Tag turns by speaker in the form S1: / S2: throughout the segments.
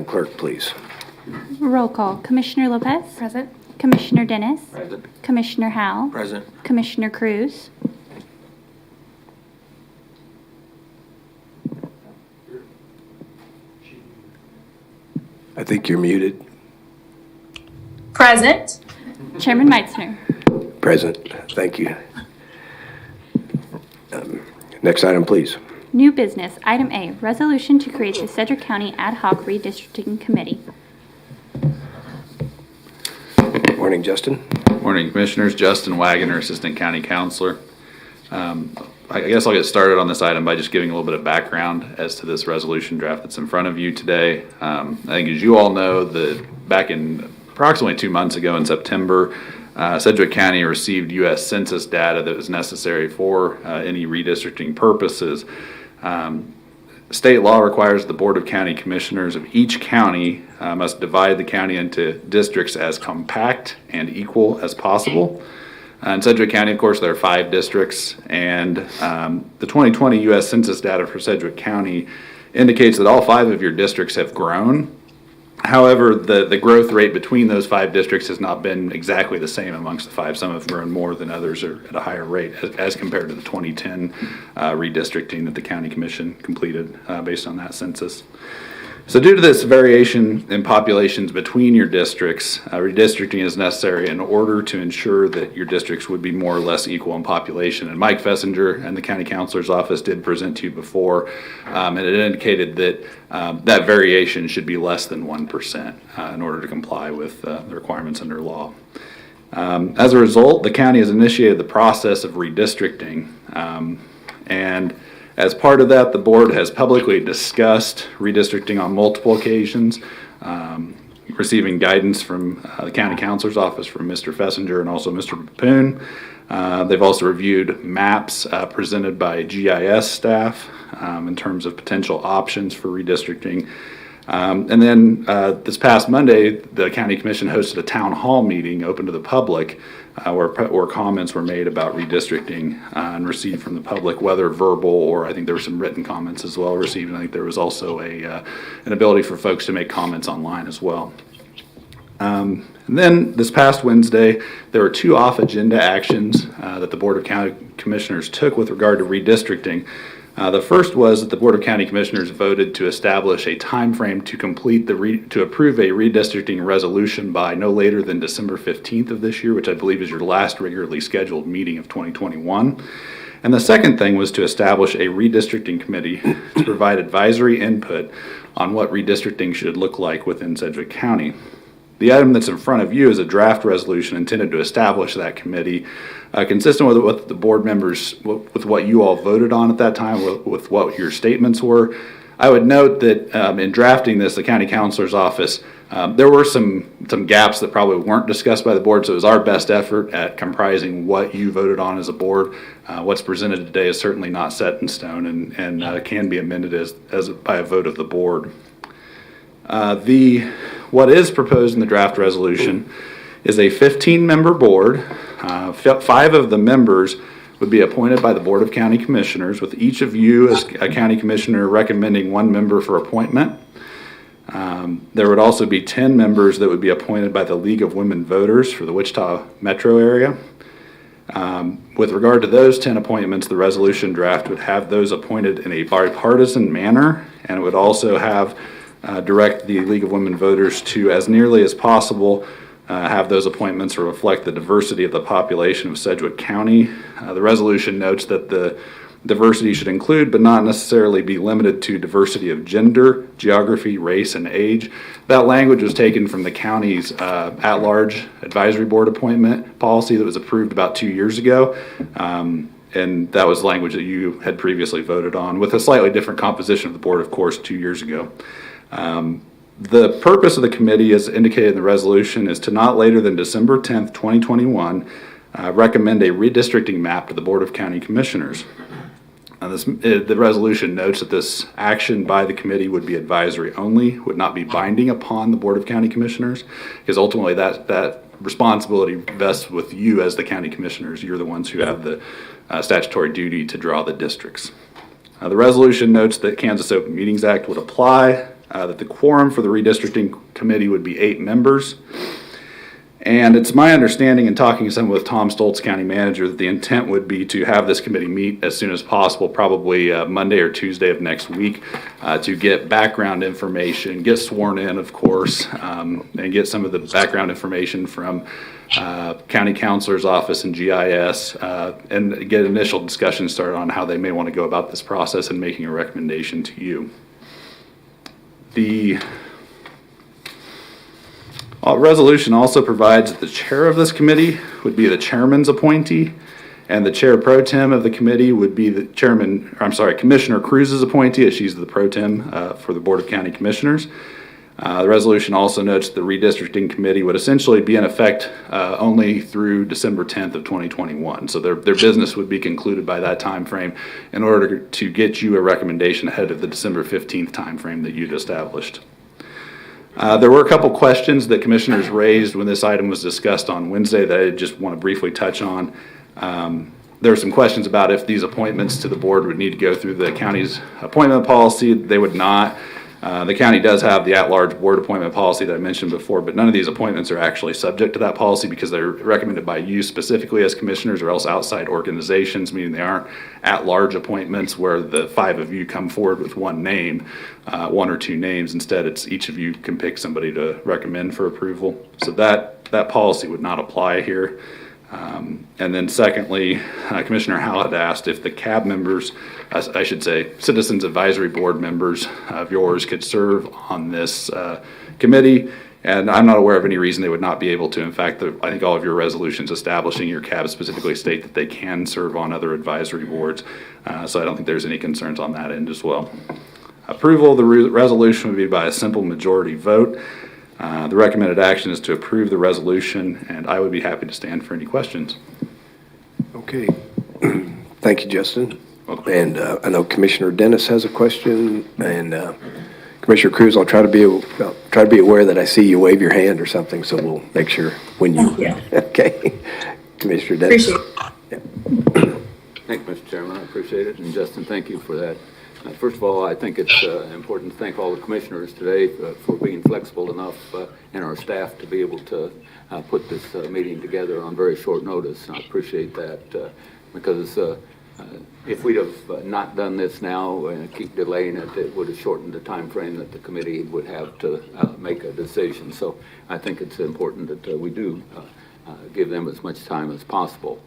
S1: Clerk, please.
S2: Roll call. Commissioner Lopez?
S3: Present.
S2: Commissioner Dennis?
S1: Present.
S2: Commissioner Howell?
S1: Present.
S2: Commissioner Cruz?
S1: I think you're muted.
S3: Present.
S2: Chairman Meitzner?
S1: Present. Thank you. Next item, please.
S2: New business. Item A, resolution to create the Cedric County Ad Hoc Redistricting Committee.
S1: Morning, Justin.
S4: Morning, Commissioners. Justin Wagoner, Assistant County Counselor. I guess I'll get started on this item by just giving a little bit of background as to this resolution draft that's in front of you today. I think as you all know, back in approximately 2 months ago in September, Sedgwick County received U.S. Census data that was necessary for any redistricting purposes. State law requires the Board of County Commissioners of each county must divide the county into districts as compact and equal as possible. In Sedgwick County, of course, there are 5 districts, and the 2020 U.S. Census data for Sedgwick County indicates that all 5 of your districts have grown. However, the growth rate between those 5 districts has not been exactly the same amongst the 5. Some have grown more than others, or at a higher rate, as compared to the 2010 redistricting that the County Commission completed based on that census. So due to this variation in populations between your districts, redistricting is necessary in order to ensure that your districts would be more or less equal in population. And Mike Fessinger and the County Counselor's Office did present to you before, and it indicated that that variation should be less than 1% in order to comply with the requirements under law. As a result, the county has initiated the process of redistricting, and as part of that, the board has publicly discussed redistricting on multiple occasions, receiving guidance from the County Counselor's Office from Mr. Fessinger and also Mr. Papoon. They've also reviewed maps presented by GIS staff in terms of potential options for redistricting. And then this past Monday, the County Commission hosted a town hall meeting open to the public where comments were made about redistricting and received from the public, whether verbal or I think there were some written comments as well received. And I think there was also an ability for folks to make comments online as well. And then this past Wednesday, there were 2 off-agenda actions that the Board of County Commissioners took with regard to redistricting. The first was that the Board of County Commissioners voted to establish a time frame to complete to approve a redistricting resolution by no later than December 15th of this year, which I believe is your last regularly scheduled meeting of 2021. And the second thing was to establish a redistricting committee to provide advisory input on what redistricting should look like within Sedgwick County. The item that's in front of you is a draft resolution intended to establish that committee, consistent with what the board members, with what you all voted on at that time, with what your statements were. I would note that in drafting this, the County Counselor's Office, there were some gaps that probably weren't discussed by the board, so it was our best effort at comprising what you voted on as a board. What's presented today is certainly not set in stone and can be amended as by a vote of the board. What is proposed in the draft resolution is a 15-member board. 5 of the members would be appointed by the Board of County Commissioners, with each of you as a county commissioner recommending 1 member for appointment. There would also be 10 members that would be appointed by the League of Women Voters for the Wichita metro area. With regard to those 10 appointments, the resolution draft would have those appointed in a bipartisan manner, and it would also have direct the League of Women Voters to, as nearly as possible, have those appointments reflect the diversity of the population of Sedgwick County. The resolution notes that the diversity should include, but not necessarily be limited to, diversity of gender, geography, race, and age. That language was taken from the county's at-large advisory board appointment policy that was approved about 2 years ago. And that was language that you had previously voted on, with a slightly different composition of the board, of course, 2 years ago. The purpose of the committee, as indicated in the resolution, is to not later than December 10th, 2021, recommend a redistricting map to the Board of County Commissioners. The resolution notes that this action by the committee would be advisory only, would not be binding upon the Board of County Commissioners, because ultimately that responsibility vests with you as the county commissioners. You're the ones who have the statutory duty to draw the districts. The resolution notes that Kansas Open Meetings Act would apply that the quorum for the redistricting committee would be 8 members. And it's my understanding in talking some with Tom Stoltz, county manager, that the intent would be to have this committee meet as soon as possible, probably Monday or Tuesday of next week, to get background information, get sworn in, of course, and get some of the background information from county counselor's office and GIS, and get initial discussions started on how they may want to go about this process and making a recommendation to you. The resolution also provides that the chair of this committee would be the chairman's appointee, and the chair pro tem of the committee would be the Commissioner Cruz's appointee, as she's the pro tem for the Board of County Commissioners. The resolution also notes the redistricting committee would essentially be in effect only through December 10th of 2021. So their business would be concluded by that time frame in order to get you a recommendation ahead of the December 15th time frame that you'd established. There were a couple questions that commissioners raised when this item was discussed on Wednesday that I just want to briefly touch on. There were some questions about if these appointments to the board would need to go through the county's appointment policy. They would not. The county does have the at-large board appointment policy that I mentioned before, but none of these appointments are actually subject to that policy because they're recommended by you specifically as commissioners or else outside organizations, meaning they aren't at-large appointments where the 5 of you come forward with one name, 1 or 2 names. Instead, it's each of you can pick somebody to recommend for approval. So that policy would not apply here. And then secondly, Commissioner Howell had asked if the CAB members, I should say Citizens Advisory Board members of yours could serve on this committee. And I'm not aware of any reason they would not be able to. In fact, I think all of your resolutions establishing your CAB specifically state that they can serve on other advisory boards. So I don't think there's any concerns on that end as well. Approval of the resolution would be by a simple majority vote. The recommended action is to approve the resolution, and I would be happy to stand for any questions.
S1: Okay. Thank you, Justin.
S4: Welcome.
S1: And I know Commissioner Dennis has a question, and Commissioner Cruz, I'll try to be aware that I see you wave your hand or something, so we'll make sure when you.
S3: Thank you.
S1: Okay. Commissioner Dennis.
S3: Appreciate it.
S1: Yeah.
S5: Thank you, Mr. Chairman. I appreciate it. And Justin, thank you for that. First of all, I think it's important to thank all the commissioners today for being flexible enough and our staff to be able to put this meeting together on very short notice. And I appreciate that because if we'd have not done this now and keep delaying it, it would have shortened the time frame that the committee would have to make a decision. So I think it's important that we do give them as much time as possible.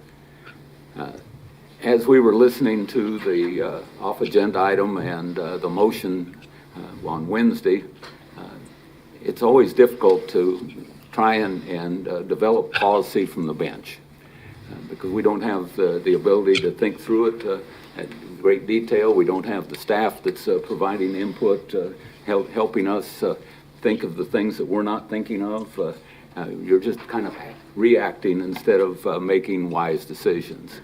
S5: As we were listening to the off-agenda item and the motion on Wednesday, it's always difficult to try and develop policy from the bench because we don't have the ability to think through it at great detail. We don't have the staff that's providing input, helping us think of the things that we're not thinking of. You're just kind of reacting instead of making wise decisions.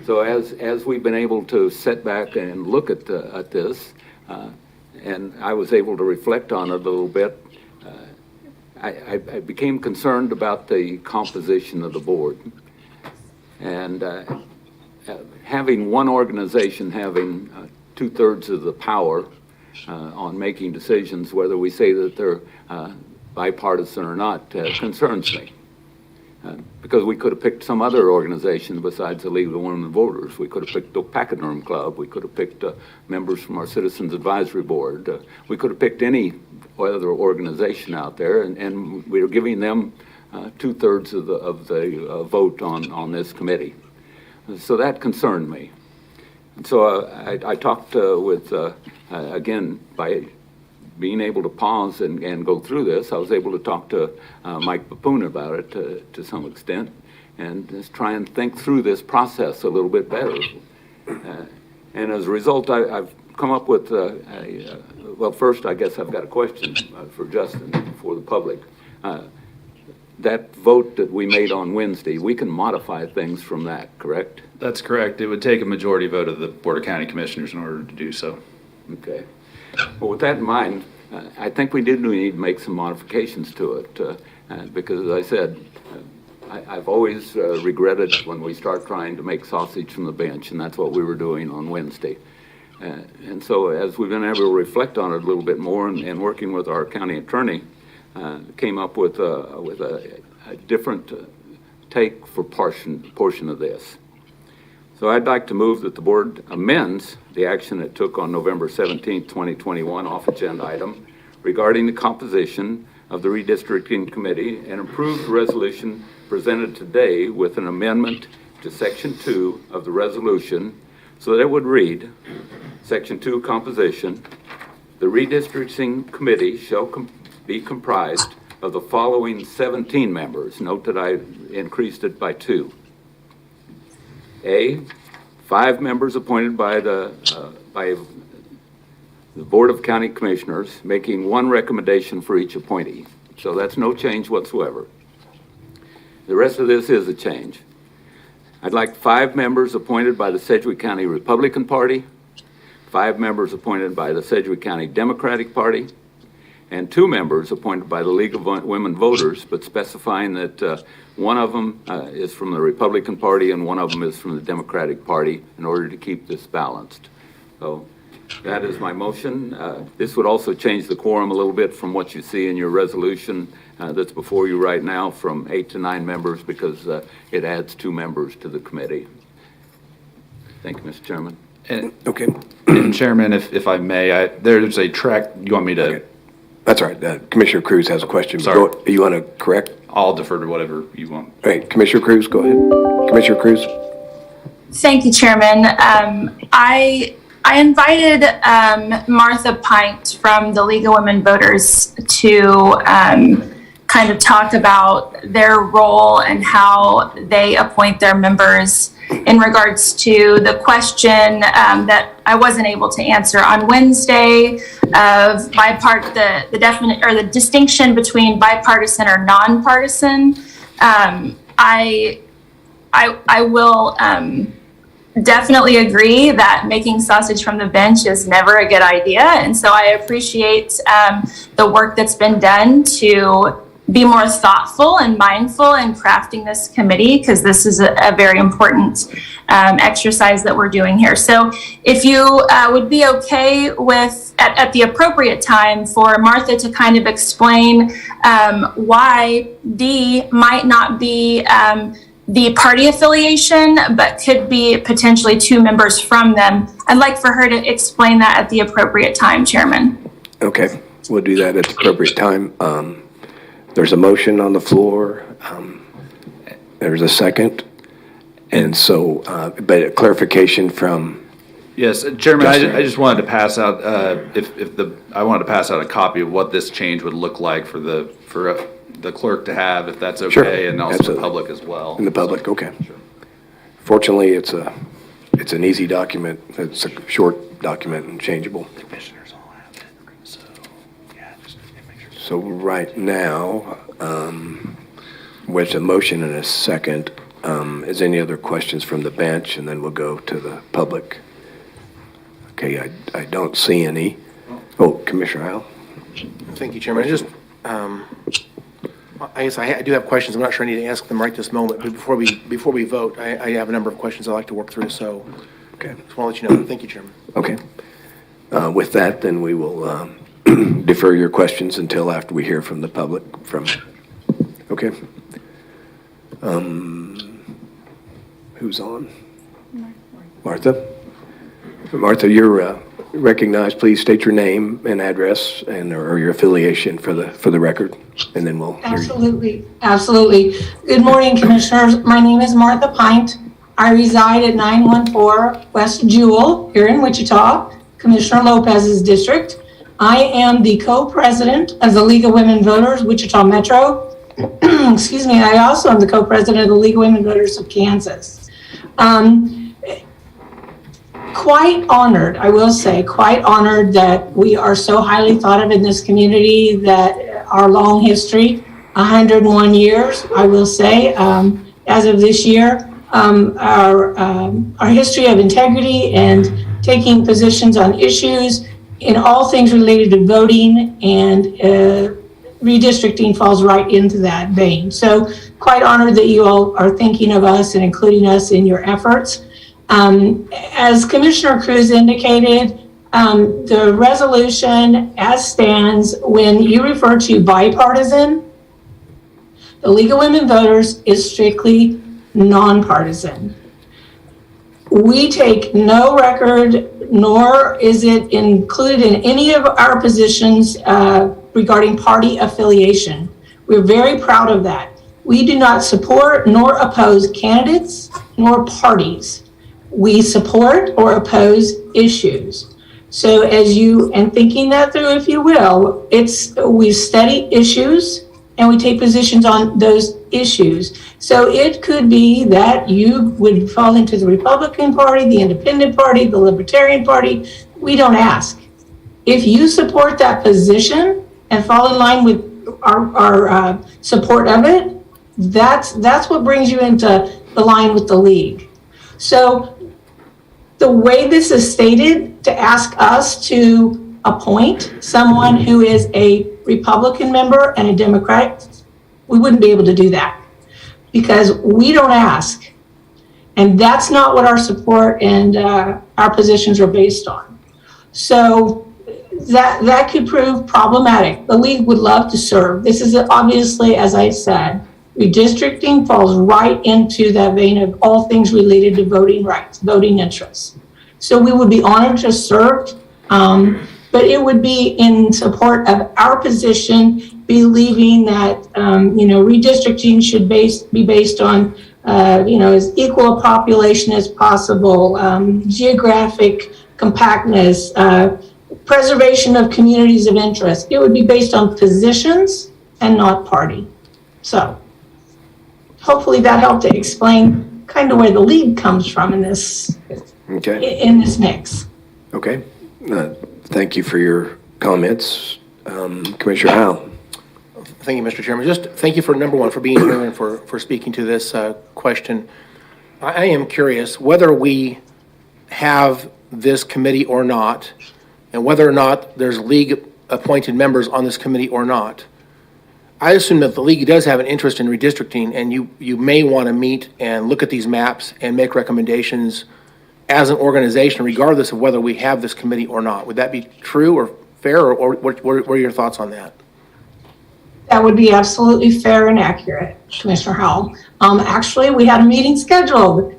S5: So as we've been able to sit back and look at this, and I was able to reflect on it a little bit, I became concerned about the composition of the board. And having one organization having 2/3 of the power on making decisions, whether we say that they're bipartisan or not, concerns me. Because we could have picked some other organization besides the League of Women Voters. We could have picked the Pachyderm Club. We could have picked members from our Citizens Advisory Board. We could have picked any other organization out there, and we were giving them 2/3 of the vote on this committee. So that concerned me. And so I talked with, again, by being able to pause and go through this, I was able to talk to Mike Bapoon about it to some extent and just try and think through this process a little bit better. And as a result, I've come up with, well, first, I guess I've got a question for Justin, for the public. That vote that we made on Wednesday, we can modify things from that, correct?
S4: That's correct. It would take a majority vote of the Board of County Commissioners in order to do so.
S5: Okay. Well, with that in mind, I think we did need to make some modifications to it because, as I said, I've always regretted when we start trying to make sausage from the bench, and that's what we were doing on Wednesday. And so as we've been able to reflect on it a little bit more and working with our county attorney, came up with a different take for portion of this. So I'd like to move that the board amends the action it took on November 17, 2021 off agenda item regarding the composition of the redistricting committee and approve the resolution presented today with an amendment to section 2 of the resolution so that it would read, section 2 composition, the redistricting committee shall be comprised of the following 17 members. Note that I increased it by 2. A, 5 members appointed by the Board of County Commissioners, making 1 recommendation for each appointee. So that's no change whatsoever. The rest of this is a change. I'd like 5 members appointed by the Sedgwick County Republican Party, 5 members appointed by the Sedgwick County Democratic Party, and 2 members appointed by the League of Women Voters, but specifying that one of them is from the Republican Party and one of them is from the Democratic Party in order to keep this balanced. So that is my motion. This would also change the quorum a little bit from what you see in your resolution that's before you right now from 8 to 9 members because it adds 2 members to the committee. Thank you, Mr. Chairman.
S1: Okay.
S4: And Chairman, if I may, there's a track, you want me to?
S1: Okay. That's all right. Commissioner Cruz has a question.
S4: Sorry.
S1: You want to correct?
S4: I'll defer to whatever you want.
S1: All right, Commissioner Cruz, go ahead. Commissioner Cruz?
S3: Thank you, Chairman. I invited Martha Pint from the League of Women Voters to kind of talk about their role and how they appoint their members in regards to the question that I wasn't able to answer on Wednesday of the distinction between bipartisan or nonpartisan. I will definitely agree that making sausage from the bench is never a good idea, and so I appreciate the work that's been done to be more thoughtful and mindful in crafting this committee, because this is a very important exercise that we're doing here. So if you would be okay with, at the appropriate time, for Martha to kind of explain why D might not be the party affiliation, but could be potentially 2 members from them. I'd like for her to explain that at the appropriate time, Chairman.
S1: Okay, we'll do that at the appropriate time. There's a motion on the floor. There's a second. And so, but a clarification from...
S4: Yes, Chairman,
S1: Justin.
S4: I just wanted to pass out, I wanted to pass out a copy of what this change would look like for the clerk to have, if that's okay,
S1: Sure,
S4: and also
S1: absolutely.
S4: the public as well.
S1: In the public, okay. Fortunately, it's an easy document. It's a short document and changeable.
S4: Commissioners all have it, so, yeah, just make sure.
S1: So right now, with a motion and a second, is any other questions from the bench? And then we'll go to the public. Okay, I don't see any. Oh, Commissioner Howell?
S6: Thank you, Chairman. I guess I do have questions. I'm not sure I need to ask them right this moment, but before we vote, I have a number of questions I'd like to work through, so
S1: Okay.
S6: just want to let you know. Thank you, Chairman.
S1: Okay. With that, then we will defer your questions until after we hear from the public. Okay. Who's on? Martha? Martha, you're recognized. Please state your name and address or your affiliation for the record, and then we'll hear you.
S7: Absolutely. Good morning, Commissioners. My name is Martha Pint. I reside at 914 West Jewel here in Wichita, Commissioner Lopez's district. I am the co-president of the League of Women Voters, Wichita Metro. Excuse me. I also am the co-president of the League of Women Voters of Kansas. Quite honored, I will say, quite honored that we are so highly thought of in this community, that our long history, 101 years, I will say, as of this year, our history of integrity and taking positions on issues in all things related to voting and redistricting falls right into that vein. So quite honored that you all are thinking of us and including us in your efforts. As Commissioner Cruz indicated, the resolution as stands, when you refer to bipartisan, the League of Women Voters is strictly nonpartisan. We take no record, nor is it included in any of our positions regarding party affiliation. We're very proud of that. We do not support nor oppose candidates nor parties. We support or oppose issues. So and thinking that through, if you will, we study issues and we take positions on those issues. So it could be that you would fall into the Republican Party, the Independent Party, the Libertarian Party. We don't ask. If you support that position and fall in line with our support of it, that's what brings you into the line with the League. So the way this is stated, to ask us to appoint someone who is a Republican member and a Democrat, we wouldn't be able to do that because we don't ask. And that's not what our support and our positions are based on. So that could prove problematic. The League would love to serve. This is obviously, as I said, redistricting falls right into that vein of all things related to voting rights, voting interests. So we would be honored to serve, but it would be in support of our position, believing that, redistricting should be based on, as equal a population as possible, geographic compactness, preservation of communities of interest. It would be based on positions and not party. So hopefully that helped to explain kind of where the League comes from in this mix.
S1: Okay. Thank you for your comments. Commissioner Howell.
S6: Thank you, Mr. Chairman. Just thank you for, number one, for being here and for speaking to this question. I am curious whether we have this committee or not, and whether or not there's League-appointed members on this committee or not. I assume that the League does have an interest in redistricting, and you may want to meet and look at these maps and make recommendations as an organization, regardless of whether we have this committee or not. Would that be true or fair, or what are your thoughts on that?
S7: That would be absolutely fair and accurate, Commissioner Howell. Actually, we had a meeting scheduled,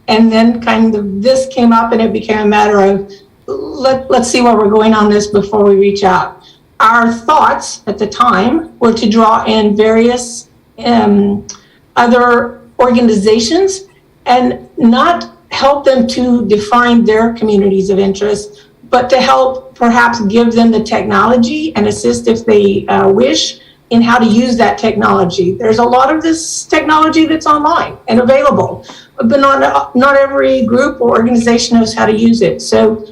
S7: and then kind of this came up, and it became a matter of let's see where we're going on this before we reach out. Our thoughts at the time were to draw in various other organizations and not help them to define their communities of interest, but to help perhaps give them the technology and assist if they wish in how to use that technology. There's a lot of this technology that's online and available, but not every group or organization knows how to use it. So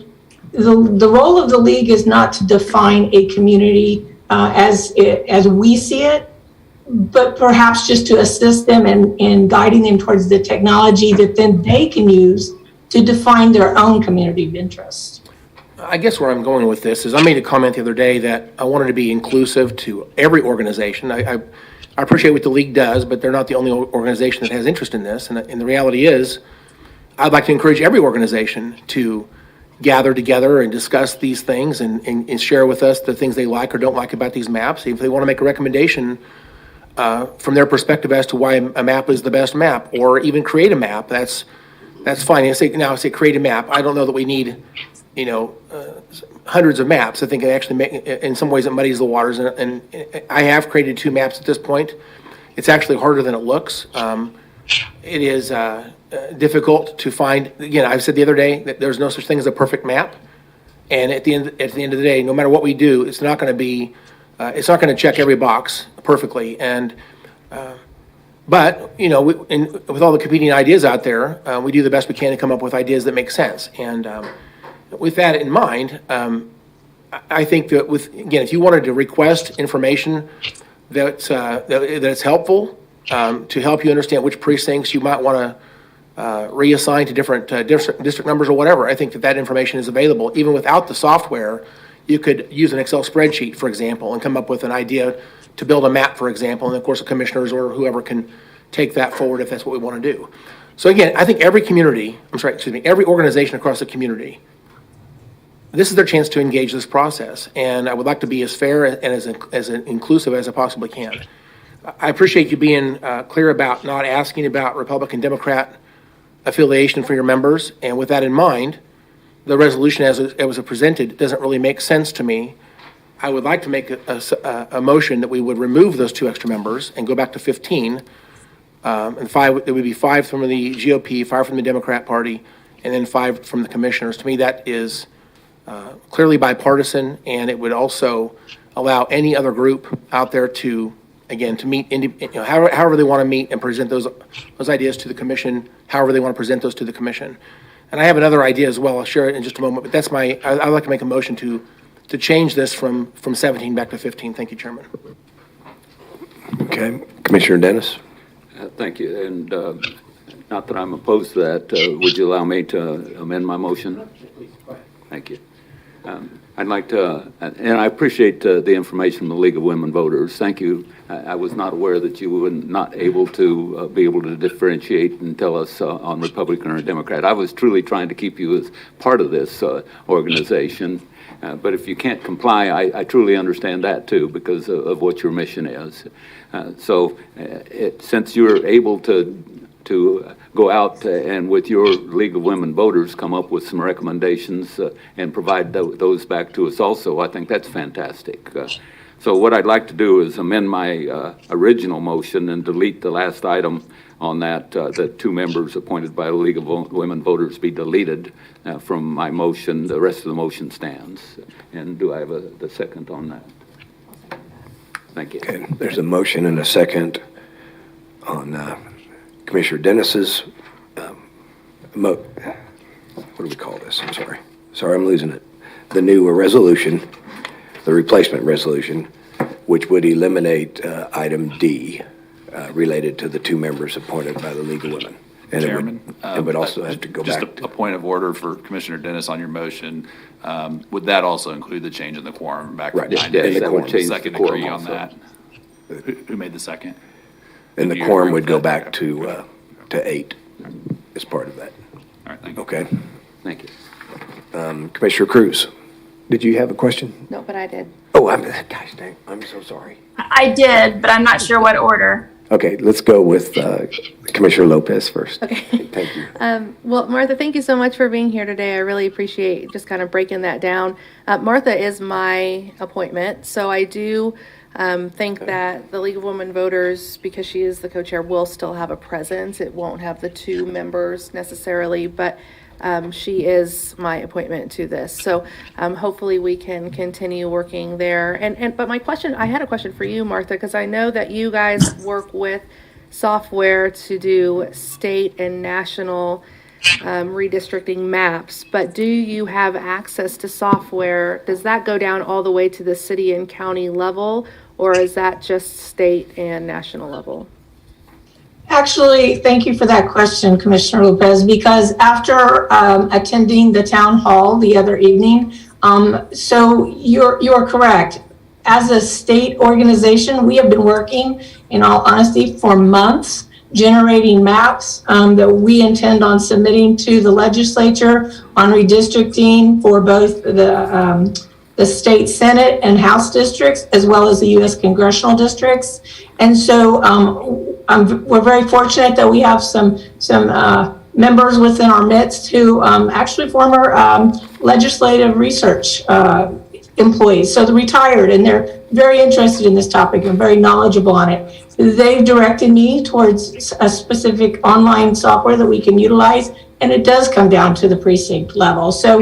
S7: the role of the League is not to define a community as we see it, but perhaps just to assist them in guiding them towards the technology that then they can use to define their own community of interest.
S6: I guess where I'm going with this is I made a comment the other day that I wanted to be inclusive to every organization. I appreciate what the League does, but they're not the only organization that has interest in this. And the reality is, I'd like to encourage every organization to gather together and discuss these things and share with us the things they like or don't like about these maps. If they want to make a recommendation from their perspective as to why a map is the best map, or even create a map, that's fine. I say create a map. I don't know that we need hundreds of maps. I think it actually in some ways it muddies the waters. And I have created 2 maps at this point. It's actually harder than it looks. It is difficult to find. Again, I've said the other day that there's no such thing as a perfect map. And at the end of the day, no matter what we do, it's not going to check every box perfectly. And but with all the competing ideas out there, we do the best we can to come up with ideas that make sense. And with that in mind, I think that if you wanted to request information that's helpful to help you understand which precincts you might want to reassign to different district numbers or whatever, I think that information is available. Even without the software, you could use an Excel spreadsheet, for example, and come up with an idea to build a map, for example, and of course the commissioners or whoever can take that forward if that's what we want to do. So again, I think every every organization across the community, this is their chance to engage this process. And I would like to be as fair and as inclusive as I possibly can. I appreciate you being clear about not asking about Republican, Democrat affiliation for your members. And with that in mind, the resolution as it was presented doesn't really make sense to me. I would like to make a motion that we would remove those 2 extra members and go back to 15. And 5, it would be 5 from the GOP, 5 from the Democrat Party, and then 5 from the commissioners. To me, that is clearly bipartisan, and it would also allow any other group out there to, again, to meet, however they want to meet and present those ideas to the commission, however they want to present those to the commission. And I have another idea as well. I'll share it in just a moment, but that's I'd like to make a motion to change this from 17 back to 15. Thank you, Chairman.
S1: Okay, Commissioner Dennis?
S5: Thank you. And not that I'm opposed to that, would you allow me to amend my motion? Thank you. I'd like to, and I appreciate the information from the League of Women Voters. Thank you. I was not aware that you were not able to be able to differentiate and tell us on Republican or Democrat. I was truly trying to keep you as part of this organization. But if you can't comply, I truly understand that too, because of what your mission is. Since you're able to go out and with your League of Women Voters come up with some recommendations and provide those back to us also, I think that's fantastic. So what I'd like to do is amend my original motion and delete the last item on that, that 2 members appointed by the League of Women Voters be deleted from my motion. The rest of the motion stands. And do I have the second on that? Thank you.
S1: Okay, there's a motion and a second on Commissioner Dennis's, what do we call this? I'm sorry. Sorry, I'm losing it. The new resolution, the replacement resolution, which would eliminate item D, related to the 2 members appointed by the League of Women. And
S4: Chairman,
S1: it would also have to go back.
S4: Just a point of order for Commissioner Dennis on your motion. Would that also include the change in the quorum back from 9
S5: Yes,
S4: to
S5: that
S4: 8?
S5: would change the
S4: Second
S5: quorum
S4: degree on
S5: also.
S4: that. Who made the second?
S1: And the
S4: Do you
S1: quorum
S4: agree
S1: would
S4: with
S1: go
S4: that?
S1: back to 8 as part of that.
S4: All right, thank you.
S1: Okay.
S5: Thank you.
S1: Commissioner Cruz, did you have a question?
S8: No, but I did.
S1: Oh, gosh dang, I'm so sorry.
S3: I did, but I'm not sure what order.
S1: Okay, let's go with Commissioner Lopez first.
S8: Okay.
S1: Thank you.
S8: Well, Martha, thank you so much for being here today. I really appreciate just kind of breaking that down. Martha is my appointment, so I do think that the League of Women Voters, because she is the co-chair, will still have a presence. It won't have the 2 members necessarily, but she is my appointment to this. So hopefully we can continue working there. But I had a question for you, Martha, because I know that you guys work with software to do state and national redistricting maps, but do you have access to software? Does that go down all the way to the city and county level, or is that just state and national level?
S7: Actually, thank you for that question, Commissioner Lopez, because after attending the town hall the other evening, so you're correct. As a state organization, we have been working, in all honesty, for months, generating maps that we intend on submitting to the legislature on redistricting for both the state Senate and House districts, as well as the U.S. congressional districts. And so we're very fortunate that we have some members within our midst who actually former legislative research employees, so they're retired, and they're very interested in this topic and very knowledgeable on it. They've directed me towards a specific online software that we can utilize, and it does come down to the precinct level. So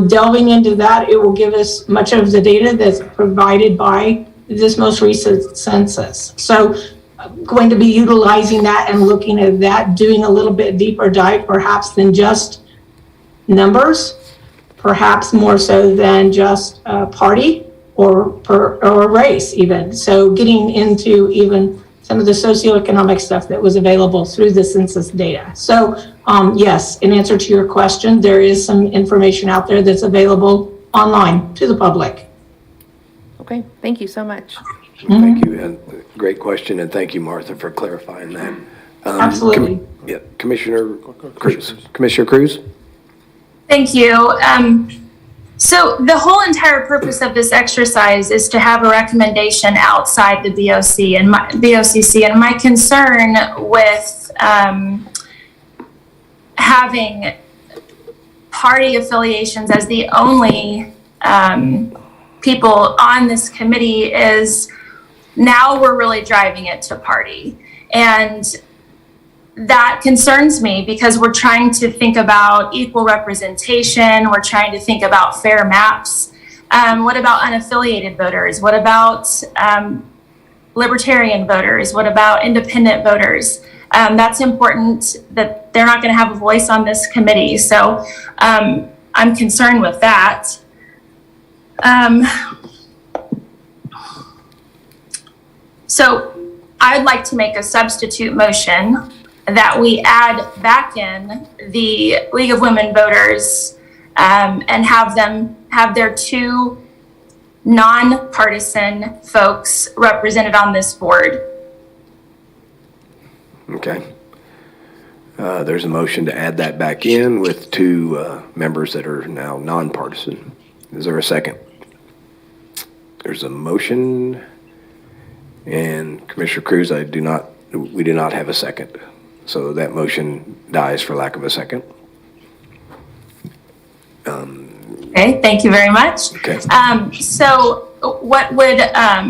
S7: delving into that, it will give us much of the data that's provided by this most recent census. So I'm going to be utilizing that and looking at that, doing a little bit deeper dive perhaps than just numbers, perhaps more so than just party or race even. So getting into even some of the socioeconomic stuff that was available through the census data. So yes, in answer to your question, there is some information out there that's available online to the public.
S8: Okay, thank you so much.
S1: Thank you, and great question, and thank you, Martha, for clarifying that.
S7: Absolutely.
S1: Yeah, Commissioner Cruz. Commissioner Cruz?
S3: Thank you. So the whole entire purpose of this exercise is to have a recommendation outside the BOCC, and my concern with having party affiliations as the only people on this committee is now we're really driving it to party. And that concerns me because we're trying to think about equal representation. We're trying to think about fair maps. What about unaffiliated voters? What about libertarian voters? What about independent voters? That's important that they're not going to have a voice on this committee. So I'm concerned with that. So I'd like to make a substitute motion that we add back in the League of Women Voters and have them have their two nonpartisan folks represented on this board.
S1: Okay. There's a motion to add that back in with two members that are now nonpartisan. Is there a second? There's a motion, and Commissioner Cruz, we do not have a second. So that motion dies for lack of a second.
S3: Okay, thank you very much.
S1: Okay.
S3: So what would, I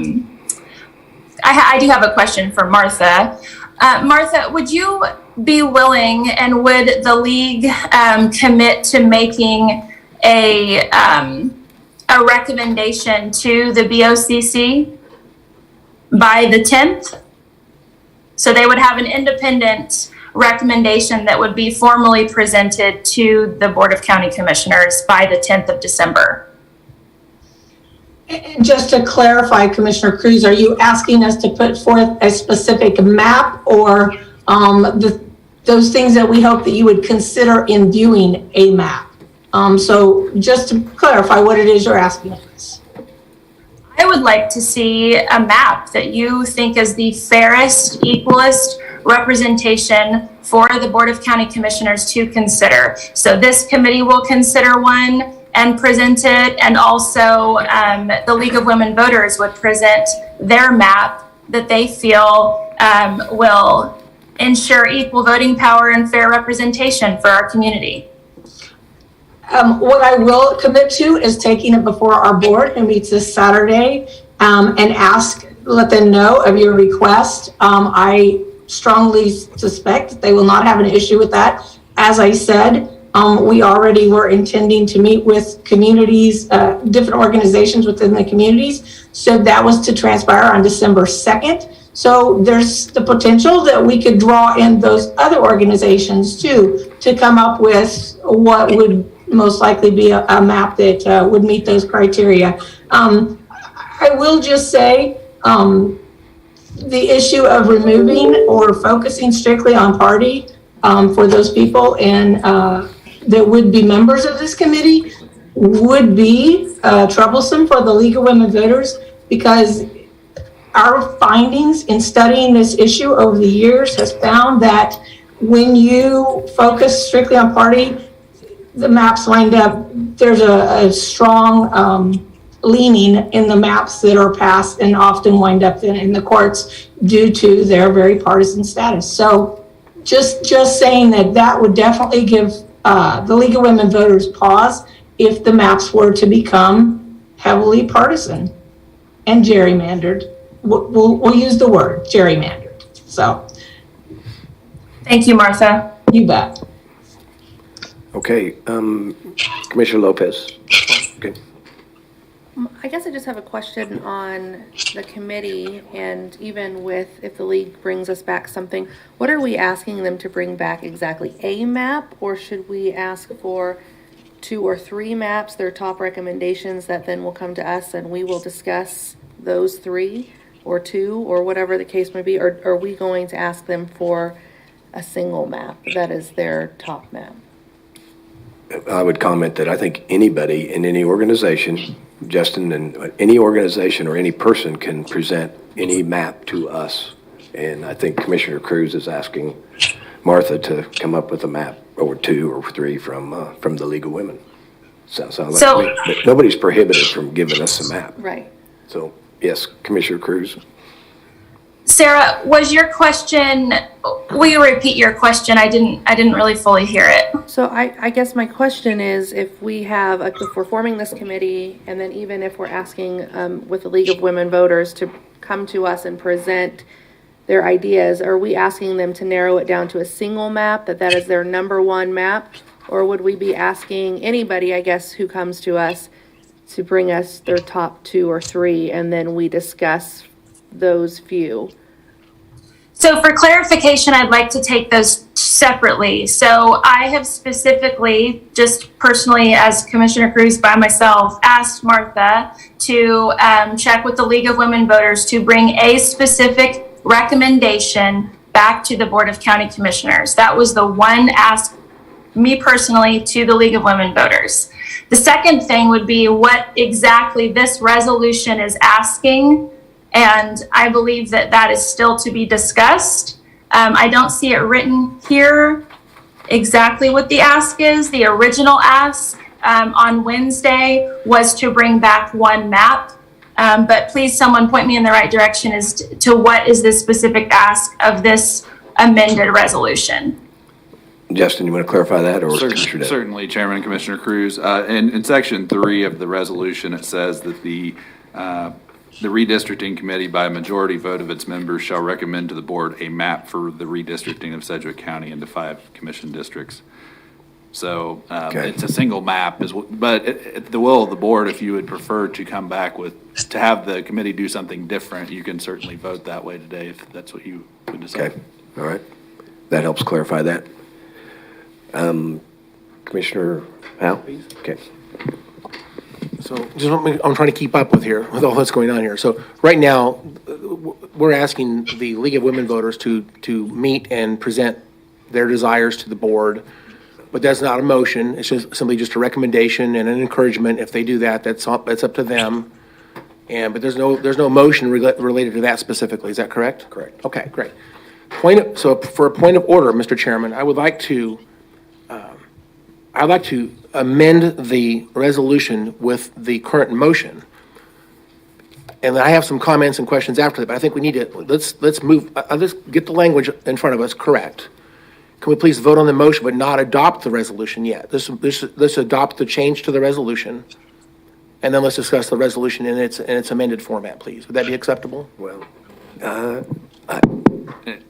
S3: do have a question for Martha. Martha, would you be willing and would the league commit to making a recommendation to the BOCC by the 10th? So they would have an independent recommendation that would be formally presented to the Board of County Commissioners by the 10th of December.
S7: Just to clarify, Commissioner Cruz, are you asking us to put forth a specific map or those things that we hope that you would consider in viewing a map? So just to clarify what it is you're asking us.
S3: I would like to see a map that you think is the fairest, equalest representation for the Board of County Commissioners to consider. So this committee will consider one and present it, and also the League of Women Voters would present their map that they feel will ensure equal voting power and fair representation for our community.
S7: What I will commit to is taking it before our board who meets this Saturday and let them know of your request. I strongly suspect that they will not have an issue with that. As I said, we already were intending to meet with communities, different organizations within the communities. So that was to transpire on December 2nd. So there's the potential that we could draw in those other organizations too, to come up with what would most likely be a map that would meet those criteria. I will just say the issue of removing or focusing strictly on party for those people and that would be members of this committee would be troublesome for the League of Women Voters, because our findings in studying this issue over the years has found that when you focus strictly on party, the maps wind up, there's a strong leaning in the maps that are passed and often wind up in the courts due to their very partisan status. So just saying that would definitely give the League of Women Voters pause if the maps were to become heavily partisan and gerrymandered. We'll use the word gerrymandered. So.
S3: Thank you, Martha.
S7: You bet.
S1: Okay, Commissioner Lopez. Okay.
S8: I guess I just have a question on the committee, and even with, if the league brings us back something, what are we asking them to bring back exactly? A map, or should we ask for 2 or 3 maps, their top recommendations that then will come to us and we will discuss those 3 or 2 or whatever the case may be? Or are we going to ask them for a single map that is their top map?
S1: I would comment that I think anybody in any organization, Justin, and any organization or any person can present any map to us. And I think Commissioner Cruz is asking Martha to come up with a map, or two or three from the League of Women. Sounds like
S3: So-
S1: to me. But nobody's prohibited from giving us a map.
S8: Right.
S1: So, yes, Commissioner Cruz?
S3: Sarah, was your question, will you repeat your question? I didn't really fully hear it.
S8: So I guess my question is, if we have, if we're forming this committee, and then even if we're asking with the League of Women Voters to come to us and present their ideas, are we asking them to narrow it down to a single map, that is their number one map? Or would we be asking anybody, I guess, who comes to us to bring us their top 2 or 3, and then we discuss those few?
S3: So for clarification, I'd like to take those separately. So I have specifically, just personally as Commissioner Cruz by myself, asked Martha to check with the League of Women Voters to bring a specific recommendation back to the Board of County Commissioners. That was the one ask, me personally, to the League of Women Voters. The second thing would be what exactly this resolution is asking, and I believe that that is still to be discussed. I don't see it written here exactly what the ask is. The original ask on Wednesday was to bring back one map, but please someone point me in the right direction as to what is the specific ask of this amended resolution.
S1: Justin, you want to clarify that, or Commissioner Dent?
S4: Certainly, Chairman and Commissioner Cruz. In Section 3 of the resolution, it says that the redistricting committee, by a majority vote of its members, shall recommend to the board a map for the redistricting of Sedgwick County into 5 commission districts. So
S1: Okay.
S4: it's a single map, but at the will of the board, if you would prefer to come back to have the committee do something different, you can certainly vote that way today if that's what you would decide.
S1: Okay, all right. That helps clarify that. Commissioner Howell? Okay.
S6: So just I'm trying to keep up with here, with all that's going on here. So right now, we're asking the League of Women Voters to meet and present their desires to the board, but that's not a motion. It's just simply just a recommendation and an encouragement. If they do that, that's up to them. But there's no motion related to that specifically. Is that correct?
S1: Correct.
S6: Okay, great. So for a point of order, Mr. Chairman, I would like to amend the resolution with the current motion. And I have some comments and questions after that, but I think we need to, let's move, let's get the language in front of us correct. Can we please vote on the motion but not adopt the resolution yet? Let's adopt the change to the resolution, and then let's discuss the resolution in its amended format, please. Would that be acceptable?
S1: Well,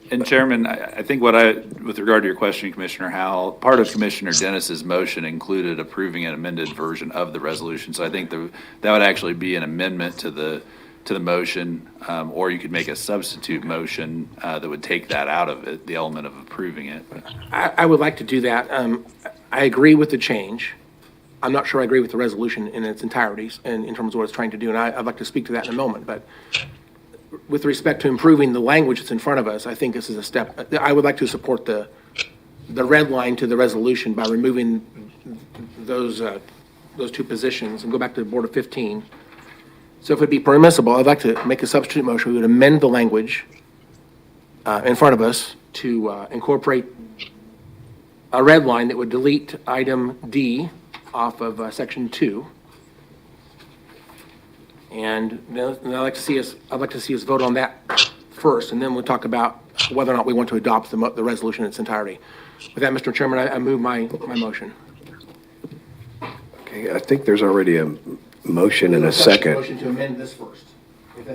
S4: And Chairman, I think with regard to your question, Commissioner Howell, part of Commissioner Dennis's motion included approving an amended version of the resolution. So I think that would actually be an amendment to the motion, or you could make a substitute motion that would take that out of it, the element of approving it.
S6: I would like to do that. I agree with the change. I'm not sure I agree with the resolution in its entirety and in terms of what it's trying to do, and I'd like to speak to that in a moment. But with respect to improving the language that's in front of us, I think this is a step. I would like to support the red line to the resolution by removing those 2 positions and go back to the Board of 15. So if it'd be permissible, I'd like to make a substitute motion. We would amend the language in front of us to incorporate a red line that would delete item D off of section 2. And then I'd like to see us vote on that first, and then we'll talk about whether or not we want to adopt the resolution in its entirety. With that, Mr. Chairman, I move my motion.
S1: okay, I think there's already a motion and a second.
S6: Motion to amend this first.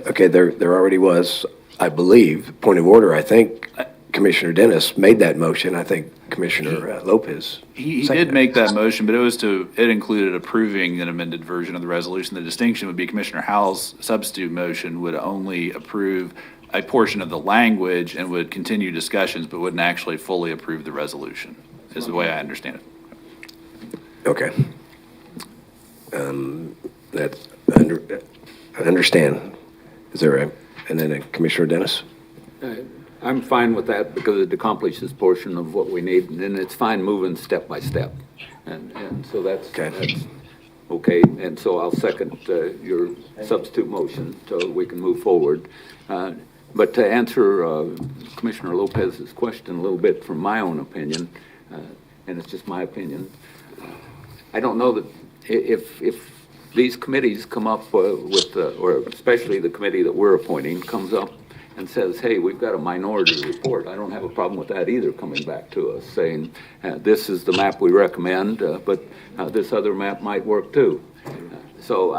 S1: Okay, there already was, I believe, point of order. I think Commissioner Dennis made that motion. I think Commissioner Lopez.
S4: He
S1: seconded
S4: did make that motion, but it included approving an amended version of the resolution. The distinction would be Commissioner Howell's substitute motion would only approve a portion of the language and would continue discussions, but wouldn't actually fully approve the resolution, is the way I understand it.
S1: Okay. I understand. Is there and then Commissioner Dennis?
S5: I'm fine with that because it accomplishes portion of what we need, and then it's fine moving step by step. And so that's okay. And so I'll second your substitute motion so we can move forward. But to answer Commissioner Lopez's question a little bit from my own opinion, and it's just my opinion, I don't know that if these committees come up with, or especially the committee that we're appointing comes up and says, hey, we've got a minority report, I don't have a problem with that either coming back to us saying, this is the map we recommend, but this other map might work too. So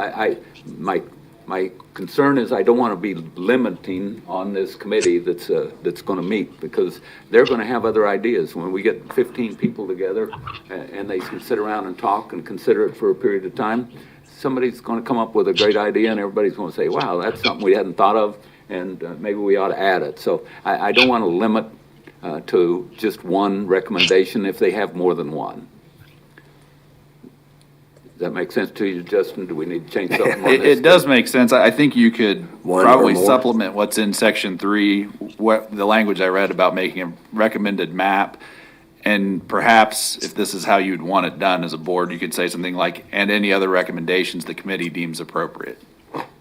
S5: my concern is I don't want to be limiting on this committee that's going to meet, because they're going to have other ideas. When we get 15 people together and they can sit around and talk and consider it for a period of time, somebody's going to come up with a great idea and everybody's going to say, wow, that's something we hadn't thought of, and maybe we ought to add it. So I don't want to limit to just one recommendation if they have more than one. Does that make sense to you, Justin? Do we need to change something on this?
S4: It does make sense. I think you could
S1: One
S4: probably
S1: or more.
S4: supplement what's in section 3, what the language I read about making a recommended map. And perhaps if this is how you'd want it done as a board, you could say something like, and any other recommendations the committee deems appropriate.